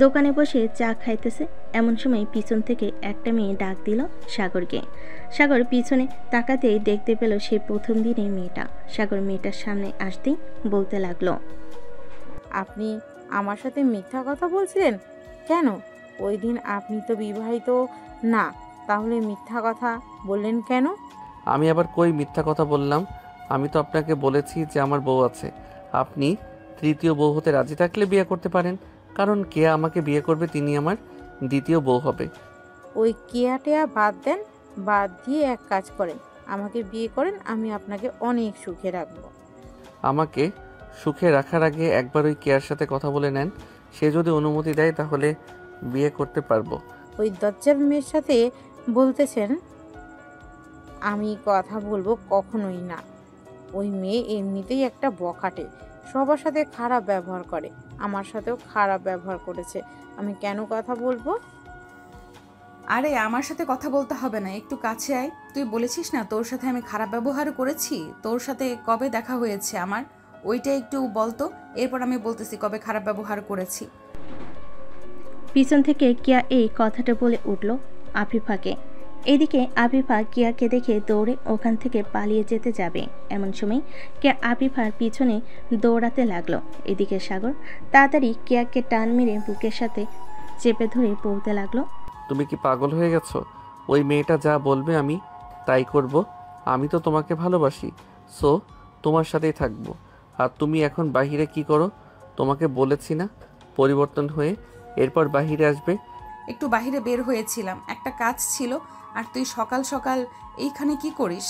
দোকানে বসে চা খাইতেছে, এমন সময় পিছন থেকে একটা মেয়ে ডাক দিল সাগরকে। সাগর পিছনে তাকাতেই দেখতে পেল সেই প্রথম দিনের মেয়েটা। সাগর মেয়েটার সামনে আসতেই বলতে লাগলো, আপনি আমার সাথে মিথ্যা কথা বলছিলেন কেন? ওই দিন আপনি তো বিবাহিত না, তাহলে মিথ্যা কথা বললেন কেন? আমি আবার কই মিথ্যা কথা বললাম? আমি তো আপনাকে বলেছি যে আমার বউ আছে। আপনি তৃতীয় বউ হতে রাজি থাকলে বিয়ে করতে পারেন, কারণ কে আমাকে বিয়ে করবে তিনি আমার দ্বিতীয় বউ হবে। ওই কেয়াটেয়া বাদ দেন, বাদ দিয়ে এক কাজ করেন, আমাকে বিয়ে করেন, আমি আপনাকে অনেক সুখে রাখবো। আমাকে সুখে রাখার আগে একবার ওই কেয়ার সাথে কথা বলে নেন, সে যদি অনুমতি দেয় তাহলে বিয়ে করতে পারবো। ওই দজ্জাল মেয়ের সাথে বলতেছেন আমি কথা বলবো? কখনোই না। ওই মেয়ে এমনিতেই একটা বখাটে, সবার সাথে খারাপ ব্যবহার করে, আমার সাথেও খারাপ ব্যবহার করেছে, আমি কেন কথা বলবো? আরে আমার সাথে কথা বলতে হবে না, একটু কাছে আয়। তুই বলেছিস না তোর সাথে আমি খারাপ ব্যবহার করেছি? তোর সাথে কবে দেখা হয়েছে আমার, ওইটা একটু বলতো, এরপর আমি বলতেছি কবে খারাপ ব্যবহার করেছি। পিছন থেকে কিয়া এই কথাটা বলে উঠল আফিফাকে। এদিকে আফিফা কিয়াকে দেখে দৌড়ে ওখান থেকে পালিয়ে যেতে যাবে, এমন সময় কিয়া আফিফার পিছনে দৌড়াতে লাগলো। এদিকে সাগর তাড়াতাড়ি কিয়াকে টান মেরে বুকের সাথে চেপে ধরে বলতে লাগলো, তুমি কি পাগল হয়ে গেছো? ওই মেয়েটা যা বলবে আমি তাই করব। আমি তো তোমাকে ভালোবাসি, সো তোমার সাথেই থাকবো। আর তুমি এখন বাহিরে কি করো? তোমাকে বলেছি না পরিবর্তন হয়ে এরপর বাহিরে আসবে। একটু বাহিরে বের হয়েছিলাম, একটা কাজ ছিল। আর তুই সকাল সকাল এইখানে কি করিস?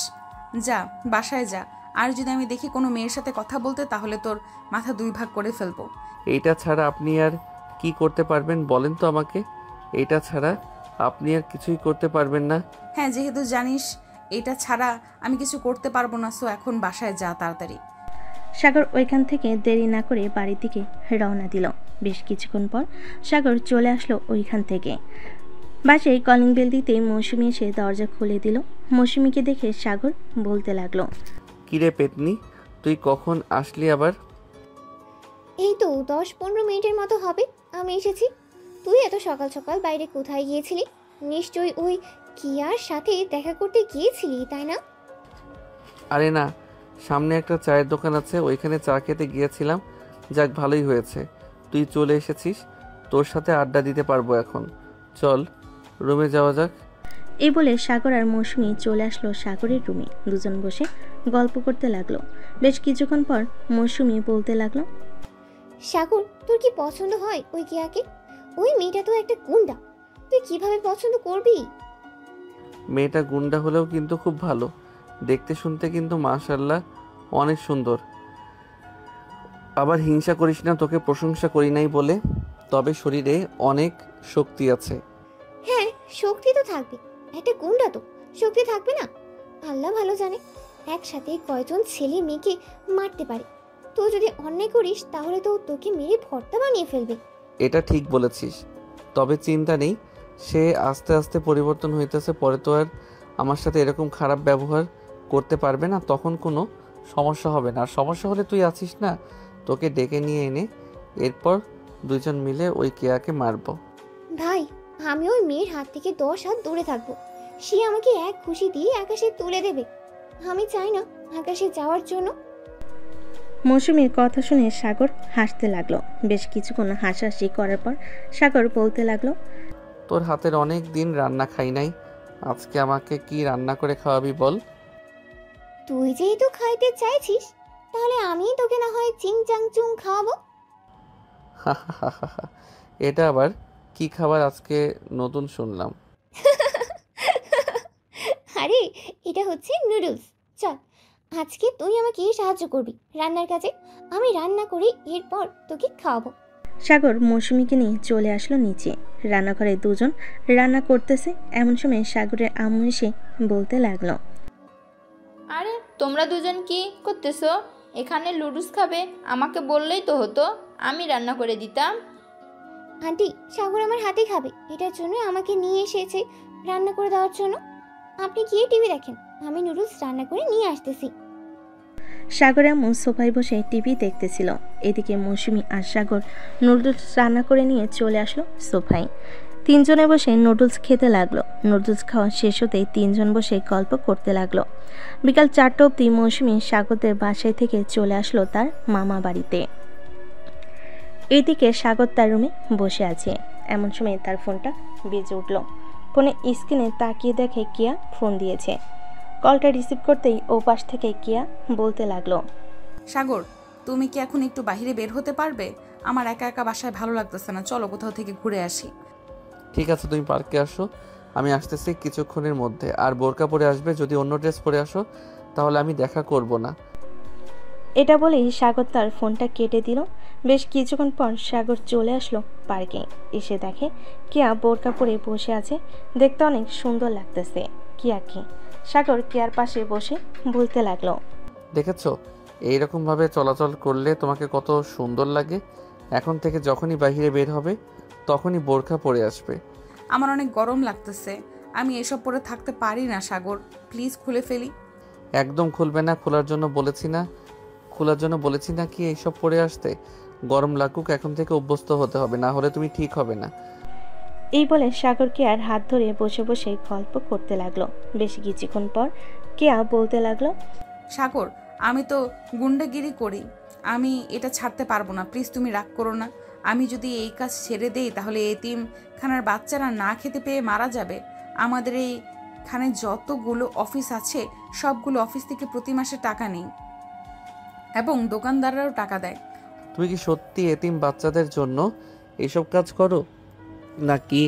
যা বাসায় যা, আর যদি আমি দেখি কোনো মেয়ের সাথে কথা বলতে তাহলে তোর মাথা 2 ভাগ করে ফেলবো। এইটা ছাড়া আপনি আর কি করতে পারবেন বলেন তো আমাকে? এইটা ছাড়া আপনি আর কিছুই করতে পারবেন না? হ্যাঁ, যেহেতু জানিস এটা ছাড়া আমি কিছু করতে পারবো না, সো এখন বাসায় যা তাড়াতাড়ি। সাগর ওইখান থেকে দেরি না করে বাড়ির দিকে রওনা দিল। বেশ কিছুক্ষণ পর সাগর চলে আসলো ওইখান থেকে। বাসায় কলিং বেল দিতে মৌসুমি এসে দরজা খুলে দিল। মৌসুমিকে দেখে সাগর বলতে লাগলো, কিরে পেতনি, তুই কখন আসলি আবার? এই তো 10-15 মিনিটের মতো হবে আমি এসেছি। তুই এত সকাল সকাল বাইরে কোথায় গিয়েছিলি? নিশ্চয়ই ওই কিয়ার সাথে দেখা করতে গিয়েছিলি, তাই না? আরে না, সামনে একটা চায়ের দোকান আছে, ওইখানে চা খেতে গিয়েছিলাম। যাক, ভালোই হয়েছে তুই চলে এসেছিস, তোর সাথে আড্ডা দিতে পারবো এখন। চল রুমে যাওয়া যাক। এই বলে সাগর আর মৌসুমি চলে আসলো সাগরের রুমে। দুজন বসে গল্প করতে লাগলো। বেশ কিছুক্ষণ পর মৌসুমি বলতে লাগলো, সাগর, তোর কি পছন্দ হয় ওই কিয়াকে? ওই মেয়েটা তো একটা গুন্ডা, তুই কিভাবে পছন্দ করবি? মেয়েটা গুন্ডা হলেও কিন্তু খুব ভালো, দেখতে শুনতে কিন্তু মাশাআল্লাহ অনেক সুন্দর। আবার হিংসা করিস না, তোকে প্রশংসা করি নাই বলে, তবে শরীরে অনেক শক্তি আছে। হ্যাঁ, শক্তি তো থাকবে, একটা গুন্ডা তো শক্তি থাকবে না? আল্লাহ ভালো জানে একসাথে কয়জন ছেলে মেয়েকে মারতে পারে। তো যদি অন্যায় করিস তাহলে তো তোকে মেরে ভর্তা বানিয়ে ফেলবে। এটা ঠিক বলেছিস, তবে চিন্তা নেই, সে আস্তে আস্তে পরিবর্তন হইতেছে, পরে তো আর আমার সাথে এরকম খারাপ ব্যবহার করতে পারবে না, তখন কোনো সমস্যা হবে না। আর সমস্যা হলে তুই আছিস না, তোকে ডেকে নিয়ে এনে এরপর দুজন মিলে ওই কেয়াকে মারবো। ভাই, আমি ওই মেয়ের হাত থেকে 10 হাত দূরে থাকবো। সে আমাকে এক খুশি দিয়ে আকাশে তুলে দেবে। আমি চাই না আকাশে যাওয়ার জন্য। মৌসুমীর কথা শুনে সাগর হাসতে লাগলো। বেশ কিছুক্ষণ হাসাহাসি করার পর সাগর বলতে লাগলো, তোর হাতের অনেক দিন রান্না খাই নাই, আজকে আমাকে কি রান্না করে খাওয়াবি বল? তুই যেহেতু খাইতে চাইছিস, তাহলে আমি তোকে না হয় চিং চাং চুং খাওয়াবো। এটা আবার কি খাবার আজকে নতুন শুনলাম। আরে এটা হচ্ছে নুডলস। চল আজকে তুই আমাকে সাহায্য করবি রান্নার কাজে, আমি রান্না করে এরপর তোকে খাওয়াবো। সাগর মৌসুমীকে নিয়ে চলে আসলো নিচে। রান্নাঘরে দুজন রান্না করতেছে। এমন সময় সাগরের আম্মু এসে বলতে লাগলো, আরে তোমরা দুজন কি করতেছো এখানে? লুডুস খাবে? আমাকে বললেই তো হতো, আমি রান্না করে দিতাম। আন্টি, সাগর আমার হাতে খাবে, এটার জন্য আমাকে নিয়ে এসেছে রান্না করে দেওয়ার জন্য। আপনি গিয়ে টিভি দেখেন, আমি নুডলস রান্না করে নিয়ে আসতেছি। সাগর আম্মু সোফায় বসে টিভি দেখতেছিল। এদিকে মৌসুমী আর সাগর নুডলস রান্না করে নিয়ে চলে আসলো সোফায়। তিনজনে বসে নুডলস খেতে লাগলো। নুডলস খাওয়া শেষ হতেই তিনজন বসে গল্প করতে লাগলো। বিকাল 4টা অবধি মৌসুমী সাগরদের বাসায় থেকে চলে আসলো তার মামা বাড়িতে। এদিকে সাগর তার রুমে বসে আছে। এমন সময় তার ফোনটা বেজে উঠল। ফোনে স্ক্রিনে তাকিয়ে দেখে কিয়া ফোন দিয়েছে। কলটা রিসিভ করতেই ও পাশ থেকে কিয়া বলতে লাগলো, সাগর, তুমি কি এখন একটু বাইরে বের হতে পারবে? আমার একা একা বাসায় ভালো লাগতেছে না, চলো কোথাও থেকে ঘুরে আসি। ঠিক আছে, তুমি পার্কে আসো, আমি আসতেছি কিছুক্ষণের মধ্যে। আর বোরকা পরে আসবে, যদি অন্য ড্রেস পরে আসো তাহলে আমি দেখা করব না। এটা বলেই সাগর তার ফোনটা কেটে দিল। বেশ কিছুক্ষণ পর সাগর চলে আসলো পার্কে। এসে দেখে কিয়া বোরকা পরে বসে আছে। দেখতে অনেক সুন্দর লাগতেছে কিয়াকে। সাগর কিয়ার পাশে বসে বলতে লাগলো, দেখেছো এইরকমভাবে চলাচল করলে তোমাকে কত সুন্দর লাগে। এখন থেকে যখনই বাইরে বের হবে তখনই বোরকা পরে আসবে। আমার অনেক গরম লাগতেছে, আমি এসব পরে থাকতে পারি না সাগর, প্লিজ খুলে ফেলি। একদম খুলবে না, খোলার জন্য বলেছি না কি এইসব পরে আসতে? গরম লাগুক, এখন থেকে অভ্যস্ত হতে হবে, না হলে তুমি ঠিক হবে না। এই বলে সাগর কেয়ার হাত ধরে বসে বসে গল্প করতে লাগলো। বেশ কিছুক্ষণ পর কেয়া বলতে লাগলো, সাগর, আমি তো গুন্ডাগিরি করি, আমি এটা ছাড়তে পারবো না, প্লিজ তুমি রাগ করো না। আমি যদি এই কাজ ছেড়ে দেই তাহলে এতিমখানার বাচ্চারা না খেতে পেয়ে মারা যাবে। আমাদের এইখানে যতগুলো অফিস আছে সবগুলো অফিস থেকে প্রতি মাসে টাকা নেই এবং দোকানদাররাও টাকা দেয়। তুমি কি সত্যি এতিম বাচ্চাদের জন্য এইসব কাজ করো, নাকি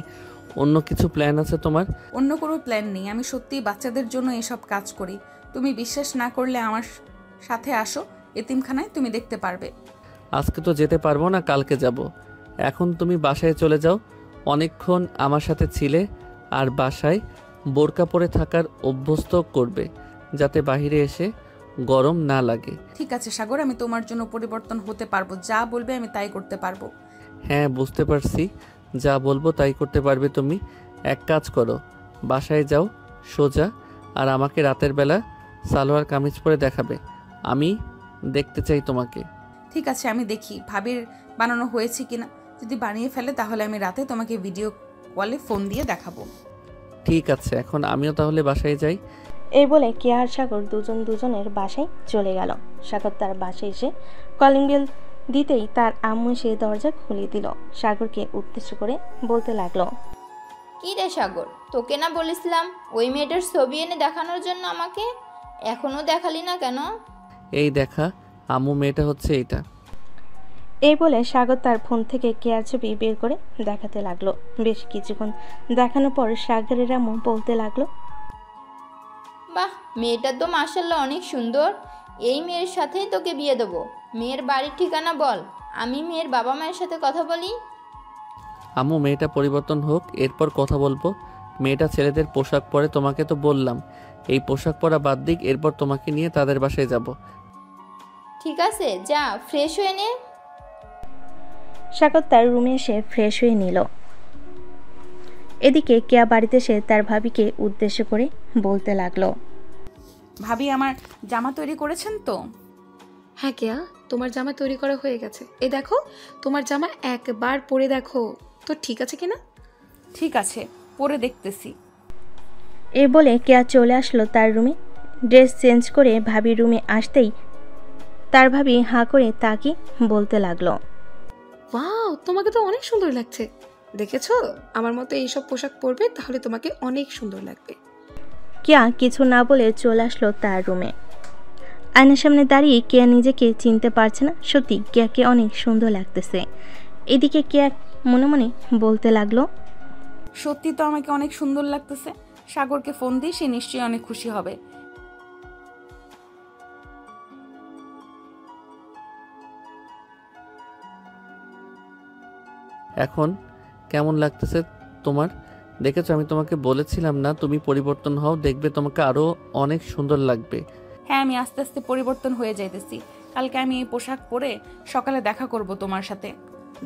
অন্য কিছু প্ল্যান আছে তোমার? অন্য কোনো প্ল্যান নেই, আমি সত্যিই বাচ্চাদের জন্য এসব কাজ করি। তুমি বিশ্বাস না করলে আমার সাথে আসো এতিমখানায়, তুমি দেখতে পারবে। আজকে তো যেতে পারবো না, কালকে যাব। এখন তুমি বাসায় চলে যাও, অনেকক্ষণ আমার সাথে ছিলে। আর বাসায় বোরকা পরে থাকার অভ্যস্ত করবে, যাতে বাইরে এসে গরম না লাগে। ঠিক আছে সাগর, আমি তোমার জন্য পরিবর্তন হতে পারবো, যা বলবে আমি তাই করতে পারবো। হ্যাঁ বুঝতে পারছি, যা বলবো তাই করতে পারবে তুমি। এক কাজ করো, বাসায় যাও সোজা, আর আমাকে রাতের বেলা সালোয়ার কামিজ পরে দেখাবে, আমি দেখতে চাই তোমাকে। ঠিক আছে, আমি দেখি ভাবির বানানো হয়েছে কিনা। যদি বানিয়ে ফেলে তাহলে আমি রাতে তোমাকে ভিডিও কলে ফোন দিয়ে দেখাবো। ঠিক আছে, এখন আমিও তাহলে বাসায় যাই। এই বলে কেয়া আর সাগর দুজনের বাসায় চলে গেল। সাগর তার বাসায় এসে কলিং বেল দিতেই তার আম্মু এসে দরজা খুলে দিল। সাগরকে উদ্দেশ্য করে বলতে লাগলো, কি রে সাগর, তোকে না বলেছিলাম ওই মেয়েটার ছবি এনে দেখানোর জন্য আমাকে? এখনো দেখালি না কেন? এই দেখা আম্মু, মেয়েটা হচ্ছে এইটা। এই বলে সাগর তার ফোন থেকে কেয়ার ছবি বের করে দেখাতে লাগলো। বেশ কিছুক্ষণ দেখানোর পর সাগরের আম্মু বলতে লাগলো, বাহ, মেয়েটা তো মাশাআল্লাহ অনেক সুন্দর। এই মেয়ের সাথেই তোকে বিয়ে দেবো। মেয়ের বাড়ির ঠিকানা বল, আমি মেয়ের বাবা মায়ের সাথে কথা বলি। আম্মু, মেয়েটা পরিবর্তন হোক, এরপর কথা বলবো। মেয়েটা ছেলেদের পোশাক পরে, তোমাকে তো বললাম এই পোশাক পরা বাদ দিক, এরপর তোমাকে নিয়ে তাদের বাসায় যাব। ঠিক আছে, যা ফ্রেশ হয়ে নে। সাগর তার রুমে এসে ফ্রেশ হয়ে নিল। এদিকে কেয়া বাড়িতে এসে তার ভাবিকে উদ্দেশ্য করে বলতে লাগলো, ভাবি, আমার জামা তৈরি করেছেন তো? হ্যাঁ কেয়া, তোমার জামা তৈরি করা হয়ে গেছে। এই দেখো, তোমার জামা একবার পরে দেখো তো ঠিক আছে কিনা। ঠিক আছে, পরে দেখতেছি। এ বলে কেয়া চলে আসলো তার রুমে। ড্রেস চেঞ্জ করে ভাবি রুমে আসতেই তার ভাবি হাঁ করে তাকে বলতে লাগলো, ওয়াও, তোমাকে তো অনেক সুন্দর লাগছে। দেখেছো, আমার মতো এইসব পোশাক পরবে তাহলে তোমাকে অনেক সুন্দর লাগবে। কেয়া কিছু না বলে চলে আসলো তার রুমে। আয়নার সামনে দাঁড়িয়ে কেয়া নিজেকে চিনতে পারছে না। সত্যি কেয়াকে অনেক সুন্দর লাগতেছে। এদিকে কেয়া মনে মনে বলতে লাগলো, সত্যি তো আমাকে অনেক সুন্দর লাগতেছে। সাগরকে ফোন দিয়ে সে নিশ্চয়ই অনেক খুশি হবে। এখন কেমন লাগতেছে তোমার? দেখেছো, আমি তোমাকে বলেছিলাম না তুমি পরিবর্তন হও, দেখবে তোমাকে আরো অনেক সুন্দর লাগবে। হ্যাঁ, আমি আস্তে আস্তে পরিবর্তন হয়ে যাইতেছি। কালকে আমি এই পোশাক পরে সকালে দেখা করব তোমার সাথে।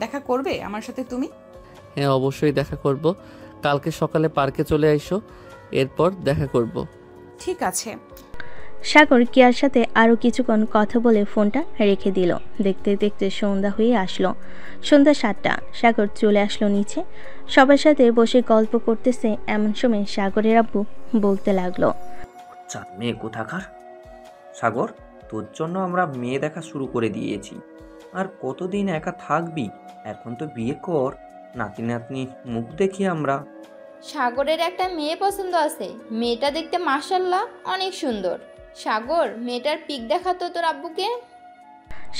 দেখা করবে আমার সাথে তুমি? হ্যাঁ, অবশ্যই দেখা করব। কালকে সকালে পার্কে চলে আইসো, এরপর দেখা করব। ঠিক আছে। সাগর কেয়ার সাথে আরও কিছুক্ষণ কথা বলে ফোনটা রেখে দিল। দেখতে দেখতে সন্ধ্যা হয়ে আসলো। সন্ধ্যা 7টা। সাগর চলে আসলো নিচে। সবার সাথে বসে গল্প করতেছে। এমন সময় সাগরের আব্বু বলতে লাগলো, আচ্ছা মেয়ে কোথাকার। সাগর, তোর জন্য আমরা মেয়ে দেখা শুরু করে দিয়েছি। আর কতদিন একা থাকবি? এখন তো বিয়ে কর, নাতি নাতনি মুখ দেখি আমরা। সাগরের একটা মেয়ে পছন্দ আছে। মেয়েটা দেখতে মাশাআল্লাহ অনেক সুন্দর। সাগর, মেয়েটার পিক দেখাতো তোর আব্বুকে।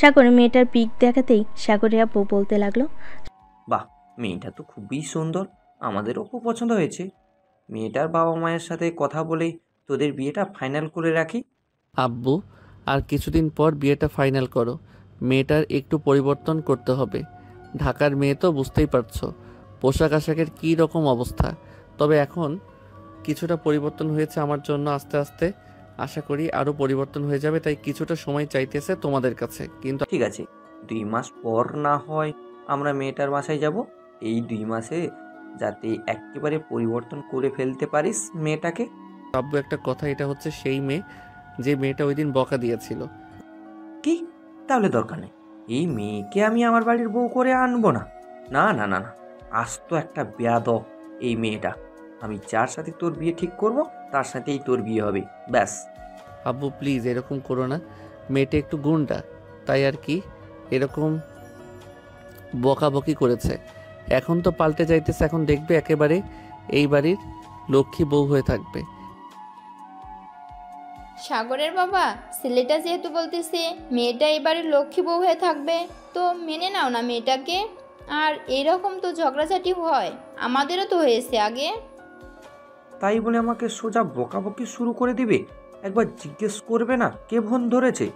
সাগর মেয়েটার পিক দেখাতেই সাগরের আব্বু বলতে লাগলো, বাহ, মেয়েটা তো খুবই সুন্দর, আমাদেরও খুব পছন্দ হয়েছে। মেয়েটার বাবা মায়ের সাথে কথা বলে তোদের বিয়েটা ফাইনাল করে রাখি। আব্বু, আর কিছুদিন পর বিয়েটা ফাইনাল করো। মেয়েটার একটু পরিবর্তন করতে হবে। ঢাকার মেয়ে তো বুঝতেই পারছো, পোশাক আশাকের কী রকম অবস্থা। তবে এখন কিছুটা পরিবর্তন হয়েছে আমার জন্য, আস্তে আস্তে আশা করি আরও পরিবর্তন হয়ে যাবে। তাই কিছুটা সময় চাইতেছে তোমাদের কাছে। কিন্তু ঠিক আছে, 2 মাস পর না হয় আমরা মেয়েটার বাসায় যাব। এই 2 মাসে যাতে একেবারে পরিবর্তন করে ফেলতে পারিস মেয়েটাকে। আব্বু একটা কথা, এটা হচ্ছে সেই মেয়ে যে মেয়েটা ওই দিন বকা দিয়েছিল। কি? তাহলে দরকার নেই, এই মেয়েকে আমি আমার বাড়ির বউ করে আনবো না। না না না না, আজ তো একটা বেয়াদব এই মেয়েটা। আমি যার সাথে তোর বিয়ে ঠিক করব তার সাথেই তোর বিয়ে হবে, ব্যাস। আব্বু প্লিজ এরকম করো না, মেয়েটা একটু গুন্ডা, তাই আর কি এরকম বকাবকি করেছে। এখন তো পাল্টে যাইতেছে, এখন দেখবে একেবারে এই বাড়ির লক্ষ্মী বউ হয়ে থাকবে। সাগরের বাবা, ছেলেটা যেহেতু বলতেছে মেয়েটা এবারে লক্ষ্মী বউ হয়ে থাকবে, তো মেনে নাও না মেয়েটাকে। আর এরকম তো ঝগড়াঝাটি হয়, আমাদেরও তো হয়েছে আগে। তাই বলে আমাকে সোজা বকাবকি শুরু করে দিবে? একবার জিজ্ঞেস করবে না কে ফোন ধরেছে?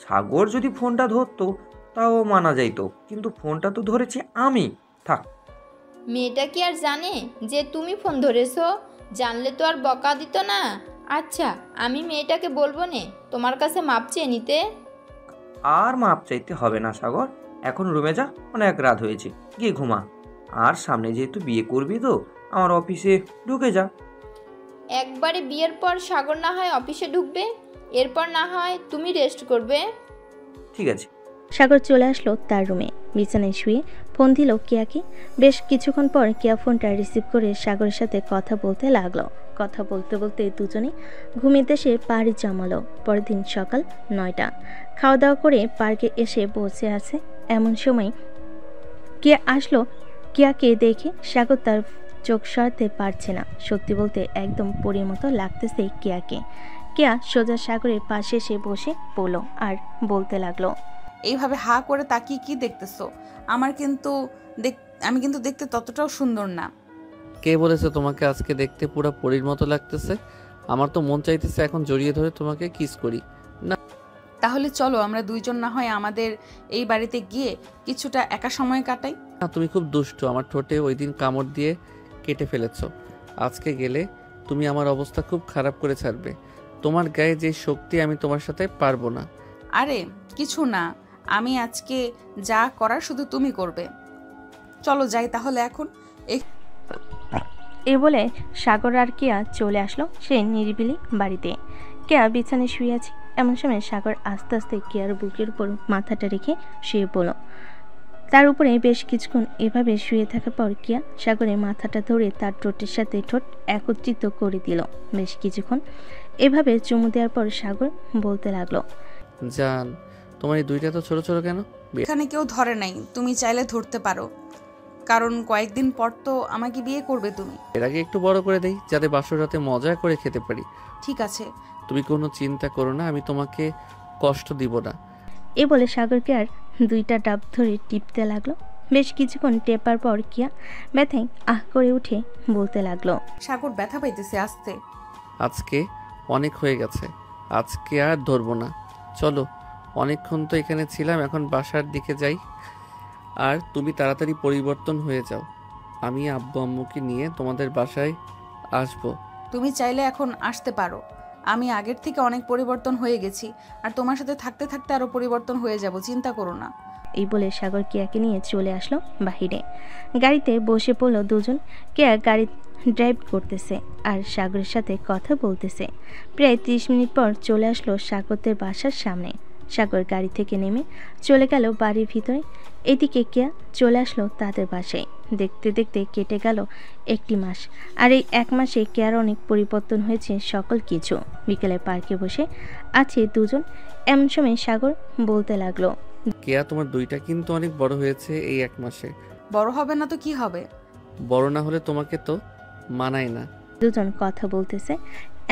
সাগর যদি ফোনটা ধরতো তাও মানা যাইতো, কিন্তু ফোনটা তো ধরেছি আমি। থাক। মেয়েটা কি আর জানে যে তুমি ফোন ধরেছো? জানলে তো আর বকা দিত না। আচ্ছা, আমি মেয়েটাকে বলবো নে তোমার কাছে মাপ চেয়ে নিতে। আর মাপ চাইতে হবে না সাগর, এখন রুমে যা, অনেক রাত হয়েছে, গিয়ে ঘুমা। আর সামনে যেহেতু বিয়ে করবি তো আমার অফিসে ঢুকে যা। একবারে বিয়ের পর সাগর না হয় অফিসে ঢুকবে, এরপর না হয় তুমি রেস্ট করবে। ঠিক আছে। সাগর চলে আসলো তার রুমে। বিছানায় শুয়ে ফোন দিল কেয়াকে। বেশ কিছুক্ষণ পর কেয়া ফোনটা রিসিভ করে সাগরের সাথে কথা বলতে লাগলো। কথা বলতে বলতে দুজনে ঘুমের দেশে পাড়ি জমালো। পরের দিন সকাল 9টা। খাওয়া দাওয়া করে পার্কে এসে বসে আছে। এমন সময় কেয়া আসলো। কেয়াকে দেখে সাগর তার চোখ সরাতে পারছে না। সত্যি বলতে একদম পরীর মতো লাগতেছে কেয়াকে। কেয়া সোজা সাগরের পাশে এসে বসে পড়ল আর বলতে লাগলো, এইভাবে হা করে তাকিয়ে কি দেখতেছো? আমি কিন্তু দেখতে ততটাও সুন্দর না। কে বলেছে তোমাকে আজকে দেখতে পুরো পরীর মতো লাগতেছে? আমার তো মন চাইতেছে এখন জড়িয়ে ধরে তোমাকে কিস করি। না তাহলে চলো আমরা দুইজন না হয় আমাদের এই বাড়িতে গিয়ে কিছুটা একা সময় কাটাই। না, তুমি খুব দুষ্ট। আমার ঠোঁটে ওই দিন কামড় দিয়ে কেটে ফেলেছো। আজকে গেলে তুমি আমার অবস্থা খুব খারাপ করে ছাড়বে। তোমার গায়ে যে শক্তি, আমি তোমার সাথে পারবো না। আরে কিছু না, আমি আজকে যা করার শুধু তুমি করবে। চলো যাই তাহলে এখন। এ বলে সাগর আর কেয়া চলে আসলো সে নিরিবিলি বাড়িতে। কেয়া বিছানায় শুয়ে আছে। এমন সময় সাগর আস্তে আস্তে কেয়ার বুকের উপর মাথাটা রেখে শুয়ে পড়ল। তার উপরে বেশ কিছুক্ষণ এভাবে শুয়ে থাকার পর কিয়া সাগরের মাথাটা ধরে তার ঠোঁটের সাথে ঠোঁট একত্রিত করে দিল। বেশ কিছুক্ষণ এভাবে চুমু দেওয়ার পর সাগর বলতে লাগলো, জান, তোমার এই দুইটা তো ছোট ছোট কেন? এখানে কেউ ধরে নাই, তুমি চাইলে ধরতে পারো, কারণ কয়েকদিন পর তো আমাকে বিয়ে করবে তুমি। এর আগে একটু বড় করে দেই, যাতে বাসর রাতে মজা করে খেতে পারি। ঠিক আছে। তুমি কোনো চিন্তা করো না, আমি তোমাকে কষ্ট দিব না। এ বলে সাগরকে আর দুইটা ডাব ধরে টিপতে লাগলো। বেশ কিছুক্ষণ টেপার পর কিয়া ব্যথায় আহ করে উঠে বলতে লাগলো, সাগর ব্যথা পাইতেছে আসতে। আজকে অনেক হয়ে গেছে, আজকে আর ধরবো না। চলো, অনেকক্ষণ তো এখানে ছিলাম, এখন বাসার দিকে যাই। আর তুমি তাড়াতাড়ি পরিবর্তন হয়ে যাও, আমি আব্বু আম্মুকে নিয়ে তোমাদের বাসায় আসবো। তুমি চাইলে এখন আসতে পারো, আমি আগের থেকে অনেক পরিবর্তন হয়ে গেছি, আর তোমার সাথে থাকতে থাকতে আরো পরিবর্তন হয়ে যাব, চিন্তা করো না। এই বলে সাগর কেয়াকে নিয়ে চলে আসলো বাহিরে। গাড়িতে বসে পড়লো দুজন। কেয়া গাড়ি ড্রাইভ করতেছে আর সাগরের সাথে কথা বলতেছে। প্রায় 30 মিনিট পর চলে আসলো সাগরদের বাসার সামনে। সাগর গাড়ি থেকে নেমে চলে গেল বাড়ির ভিতরে। এদিকে কেয়া চলে আসলো তাদের বাসায়। দেখতে দেখতে কেটে গেল 1 মাস। আর এই 1 মাসে কেয়ার অনেক পরিবর্তন হয়েছে সকল কিছু। বিকেলে পার্কে বসে আছে দুজন। এমন সময় সাগর বলতে লাগলো, কেয়া, তোমার দুইটা কিন্তু অনেক বড় হয়েছে এই 1 মাসে। বড় হবে না তো কি হবে? বড় না হলে তোমাকে তো মানায় না। দুজন কথা বলতেছে।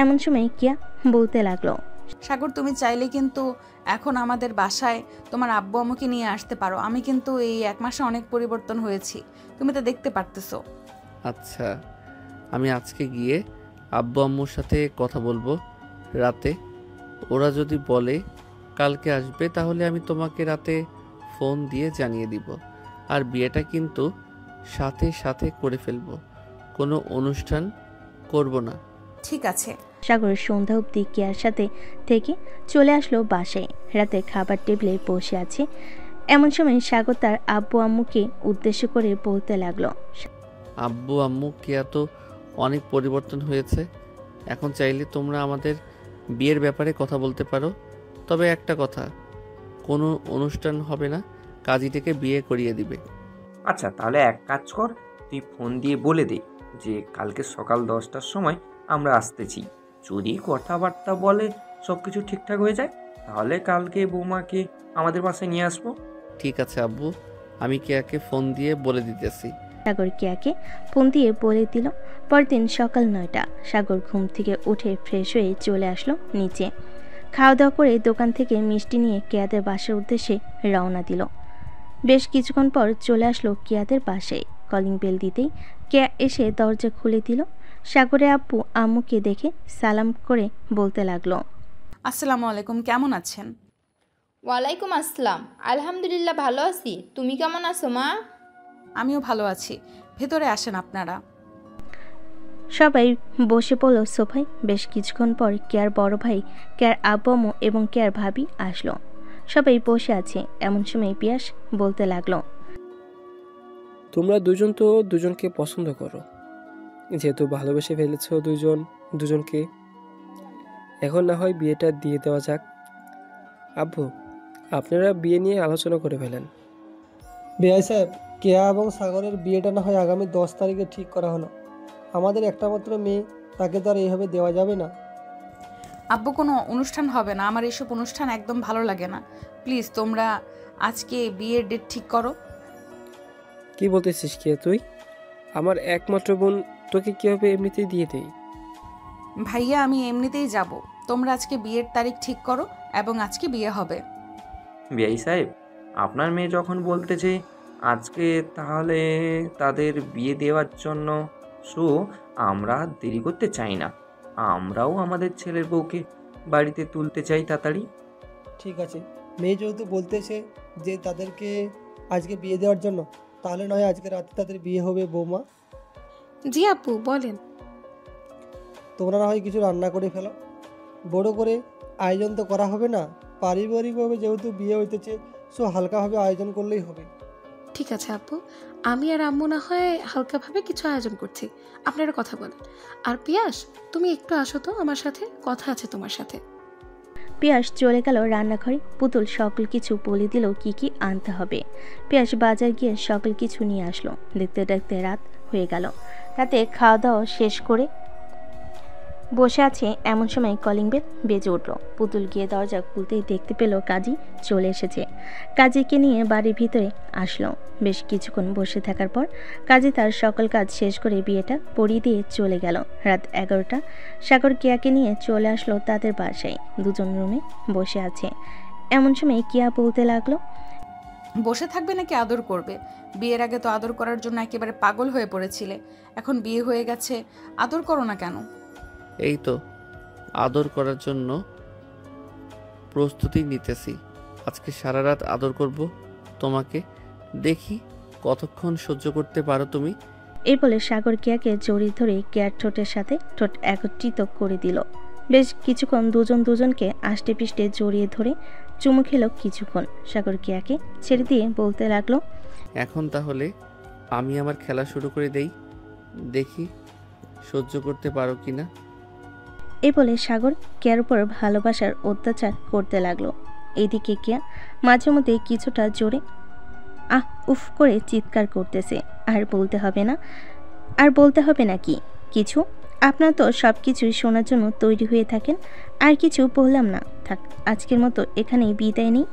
এমন সময় কিয়া বলতে লাগলো, সাগর, তুমি চাইলে কিন্তু এখন আমাদের বাসায় তোমার আব্বু আম্মুকে নিয়ে আসতে পারো। আমি কিন্তু এই 1 মাসে অনেক পরিবর্তন হয়েছি, তুমি তো দেখতে পারতেছো। আচ্ছা, আমি আজকে গিয়ে আব্বু আম্মুর সাথে কথা বলবো রাতে। ওরা যদি বলে কালকে আসবে, তাহলে আমি তোমাকে রাতে ফোন দিয়ে জানিয়ে দিব। আর বিয়েটা কিন্তু সাথে সাথে করে ফেলবো, কোনো অনুষ্ঠান করব না। ঠিক আছে। সাগর সন্ধ্যা অবধি কিয়ার সাথে থেকে চলে আসলো বাসায়। রাতে খাবার টেবিলে বসে আছে। এমন সময় সাগর তার আব্বু আম্মুকে উদ্দেশ্য করে বলতে লাগলো, আব্বু আম্মু, কেয়া তো অনেক পরিবর্তন হয়েছে। এখন চাইলে তোমরা আমাদের বিয়ের ব্যাপারে কথা বলতে পারো। তবে একটা কথা, কোনো অনুষ্ঠান হবে না, কাজী থেকে বিয়ে করিয়ে দিবে। আচ্ছা, তাহলে এক কাজ কর, তুই ফোন দিয়ে বলে দে যে কালকে সকাল 10টার সময় আমরা আসতেছি। যদি কথাবার্তা বলে সব কিছু ঠিকঠাক হয়ে যায়, তাহলে কালকে বৌমাকে আমাদের বাসায় নিয়ে আসবো। ঠিক আছে আব্বু, আমি কেয়াকে ফোন দিয়ে বলে দিতেছি। সাগর কেয়াকে ফোন দিয়ে বলে দিল। পরদিন সকাল 9টা। সাগর ঘুম থেকে উঠে ফ্রেশ হয়ে চলে আসলো নিচে। খাওয়া দাওয়া করে দোকান থেকে মিষ্টি নিয়ে কেয়াদের বাসার উদ্দেশ্যে রওনা দিল। বেশ কিছুক্ষণ পর চলে আসলো কেয়াদের বাসায়। কলিং বেল দিতেই কেয়া এসে দরজা খুলে দিল। সাগরের আব্বু আম্মুকে দেখে সালাম করে বলতে লাগলো, আসসালামু আলাইকুম, কেমন আছেন? ওয়ালাইকুম আসসালাম। আলহামদুলিল্লাহ ভালো আছি, তুমি কেমন আছো মা? আমিও ভালো আছি, ভেতরে আসেন আপনারা। সবাই বসে পড়ল সোফায়। বেশ কিছুক্ষণ পর কেয়ার বড় ভাই, কেয়ার আব্বু আম্মু এবং কেয়ার ভাবি আসলো। সবাই বসে আছে। এমন সময় পিয়াস বলতে লাগলো, তোমরা দুজন তো দুজনকে পছন্দ করো, যেহেতু ভালোবেসে ফেলেছ দুজনকে, এখন না হয় বিয়েটা দিয়ে দেওয়া যাক। আব্বু, আপনারা বিয়ে নিয়ে আলোচনা করে ফেলেন। বিআই সাহেব, কেয়া এবং সাগরের বিয়েটা না হয় আগামী 10 তারিখে ঠিক করা হলো। আমাদের একটা মাত্র মেয়ে, তাকে তো আর এইভাবে দেওয়া যাবে না। আব্বু, কোনো অনুষ্ঠান হবে না, আমার এসব অনুষ্ঠান একদম ভালো লাগে না। প্লিজ তোমরা আজকে বিয়ের ডেট ঠিক করো। কি বলতেছিস কে তুই? আমার একমাত্র বোন, তোকে কীভাবে এমনিতেই দিয়ে দেই? ভাইয়া, আমি এমনিতেই যাব, তোমরা আজকে বিয়ের তারিখ ঠিক করো এবং আজকে বিয়ে হবে। বিআই সাহেব, আপনার মেয়ে যখন বলতেছে আজকে, তাহলে তাদের বিয়ে দেওয়ার জন্য আমরা দেরি করতে চাই না। আমরাও আমাদের ছেলের বউকে বাড়িতে তুলতে চাই তাড়াতাড়ি। ঠিক আছে, মেয়ে যেহেতু বলতেছে যে তাদেরকে আজকে বিয়ে দেওয়ার জন্য, তাহলে নয় আজকে রাতে তাদের বিয়ে হবে। বৌমা, জি আপু বলেন। তোমরা না হয় কিছু রান্না করে ফেলো, বড় করে আয়োজন তো করা হবে না, পারিবারিকভাবে যেহেতু বিয়ে হইতেছে, হালকাভাবে আয়োজন করলেই হবে। ঠিক আছে আপু, আমি আর আম্মু না হয় হালকাভাবে কিছু আয়োজন করছি, আপনারা কথা বলেন। আর পিয়াস, তুমি একটু আসো তো আমার সাথে, কথা আছে তোমার সাথে। পিয়াস চলে গেল রান্নাঘরে। পুতুল সকল কিছু বলে দিল কি কি আনতে হবে। পিয়াস বাজার গিয়ে সকল কিছু নিয়ে আসলো। দেখতে দেখতে রাত হয়ে গেল। রাতে খাওয়া দাওয়া শেষ করে বসে আছে এমন সময় কলিং বেল বেজে উঠল। পুতুল গিয়ে দরজা খুলতেই দেখতে পেল কাজী চলে এসেছে। কাজীকে নিয়ে বাড়ির ভিতরে আসলো। বেশ কিছুক্ষণ বসে থাকার পর কাজী তার সকল কাজ শেষ করে বিয়েটা পড়িয়ে দিয়ে চলে গেল। রাত 11টা সাগর কিয়াকে নিয়ে চলে আসলো তাদের বাসায়। দুজন রুমে বসে আছে। এমন সময় কিয়া বলতে লাগলো, বসে থাকবে নাকি আদর করবে? বিয়ের আগে তো আদর করার জন্য একেবারে পাগল হয়ে পড়েছিলে, এখন বিয়ে হয়ে গেছে, আদর করো না কেন? এই তো আদর করার জন্য প্রস্তুতি নিতেছি। আজকে সারা রাত আদর করব তোমাকে, দেখি কতক্ষণ সহ্য করতে পারো তুমি। এই বলে সাগর কিয়াকে জড়িয়ে ধরে কিয়ার ঠোঁটের সাথে ঠোঁট একত্রিত করে দিল। বেশ কিছুক্ষণ দুজন দুজনকে আষ্টে পিষ্টে জড়িয়ে ধরে চুমু খেল কিছুক্ষণ। সাগর কিয়াকে ছেড়ে দিয়ে বলতে লাগলো, এখন তাহলে আমি আমার খেলা শুরু করে দেই, দেখি সহ্য করতে পারো কিনা। এই বলে সাগর কিয়ার উপর ভালোবাসার অত্যাচার করতে লাগলো। এইদিকে কিয়া মাঝে মধ্যে কিছুটা জোরে আহ উফ করে চিৎকার করতেছে। আর বলতে হবে না কি কিছু? আপনার তো সব কিছুই শোনার জন্য তৈরি হয়ে থাকেন। আর কিছু বললাম না, থাক আজকের মতো এখানেই বিদায় নিই।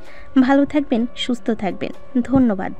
ভালো থাকবেন, সুস্থ থাকবেন, ধন্যবাদ।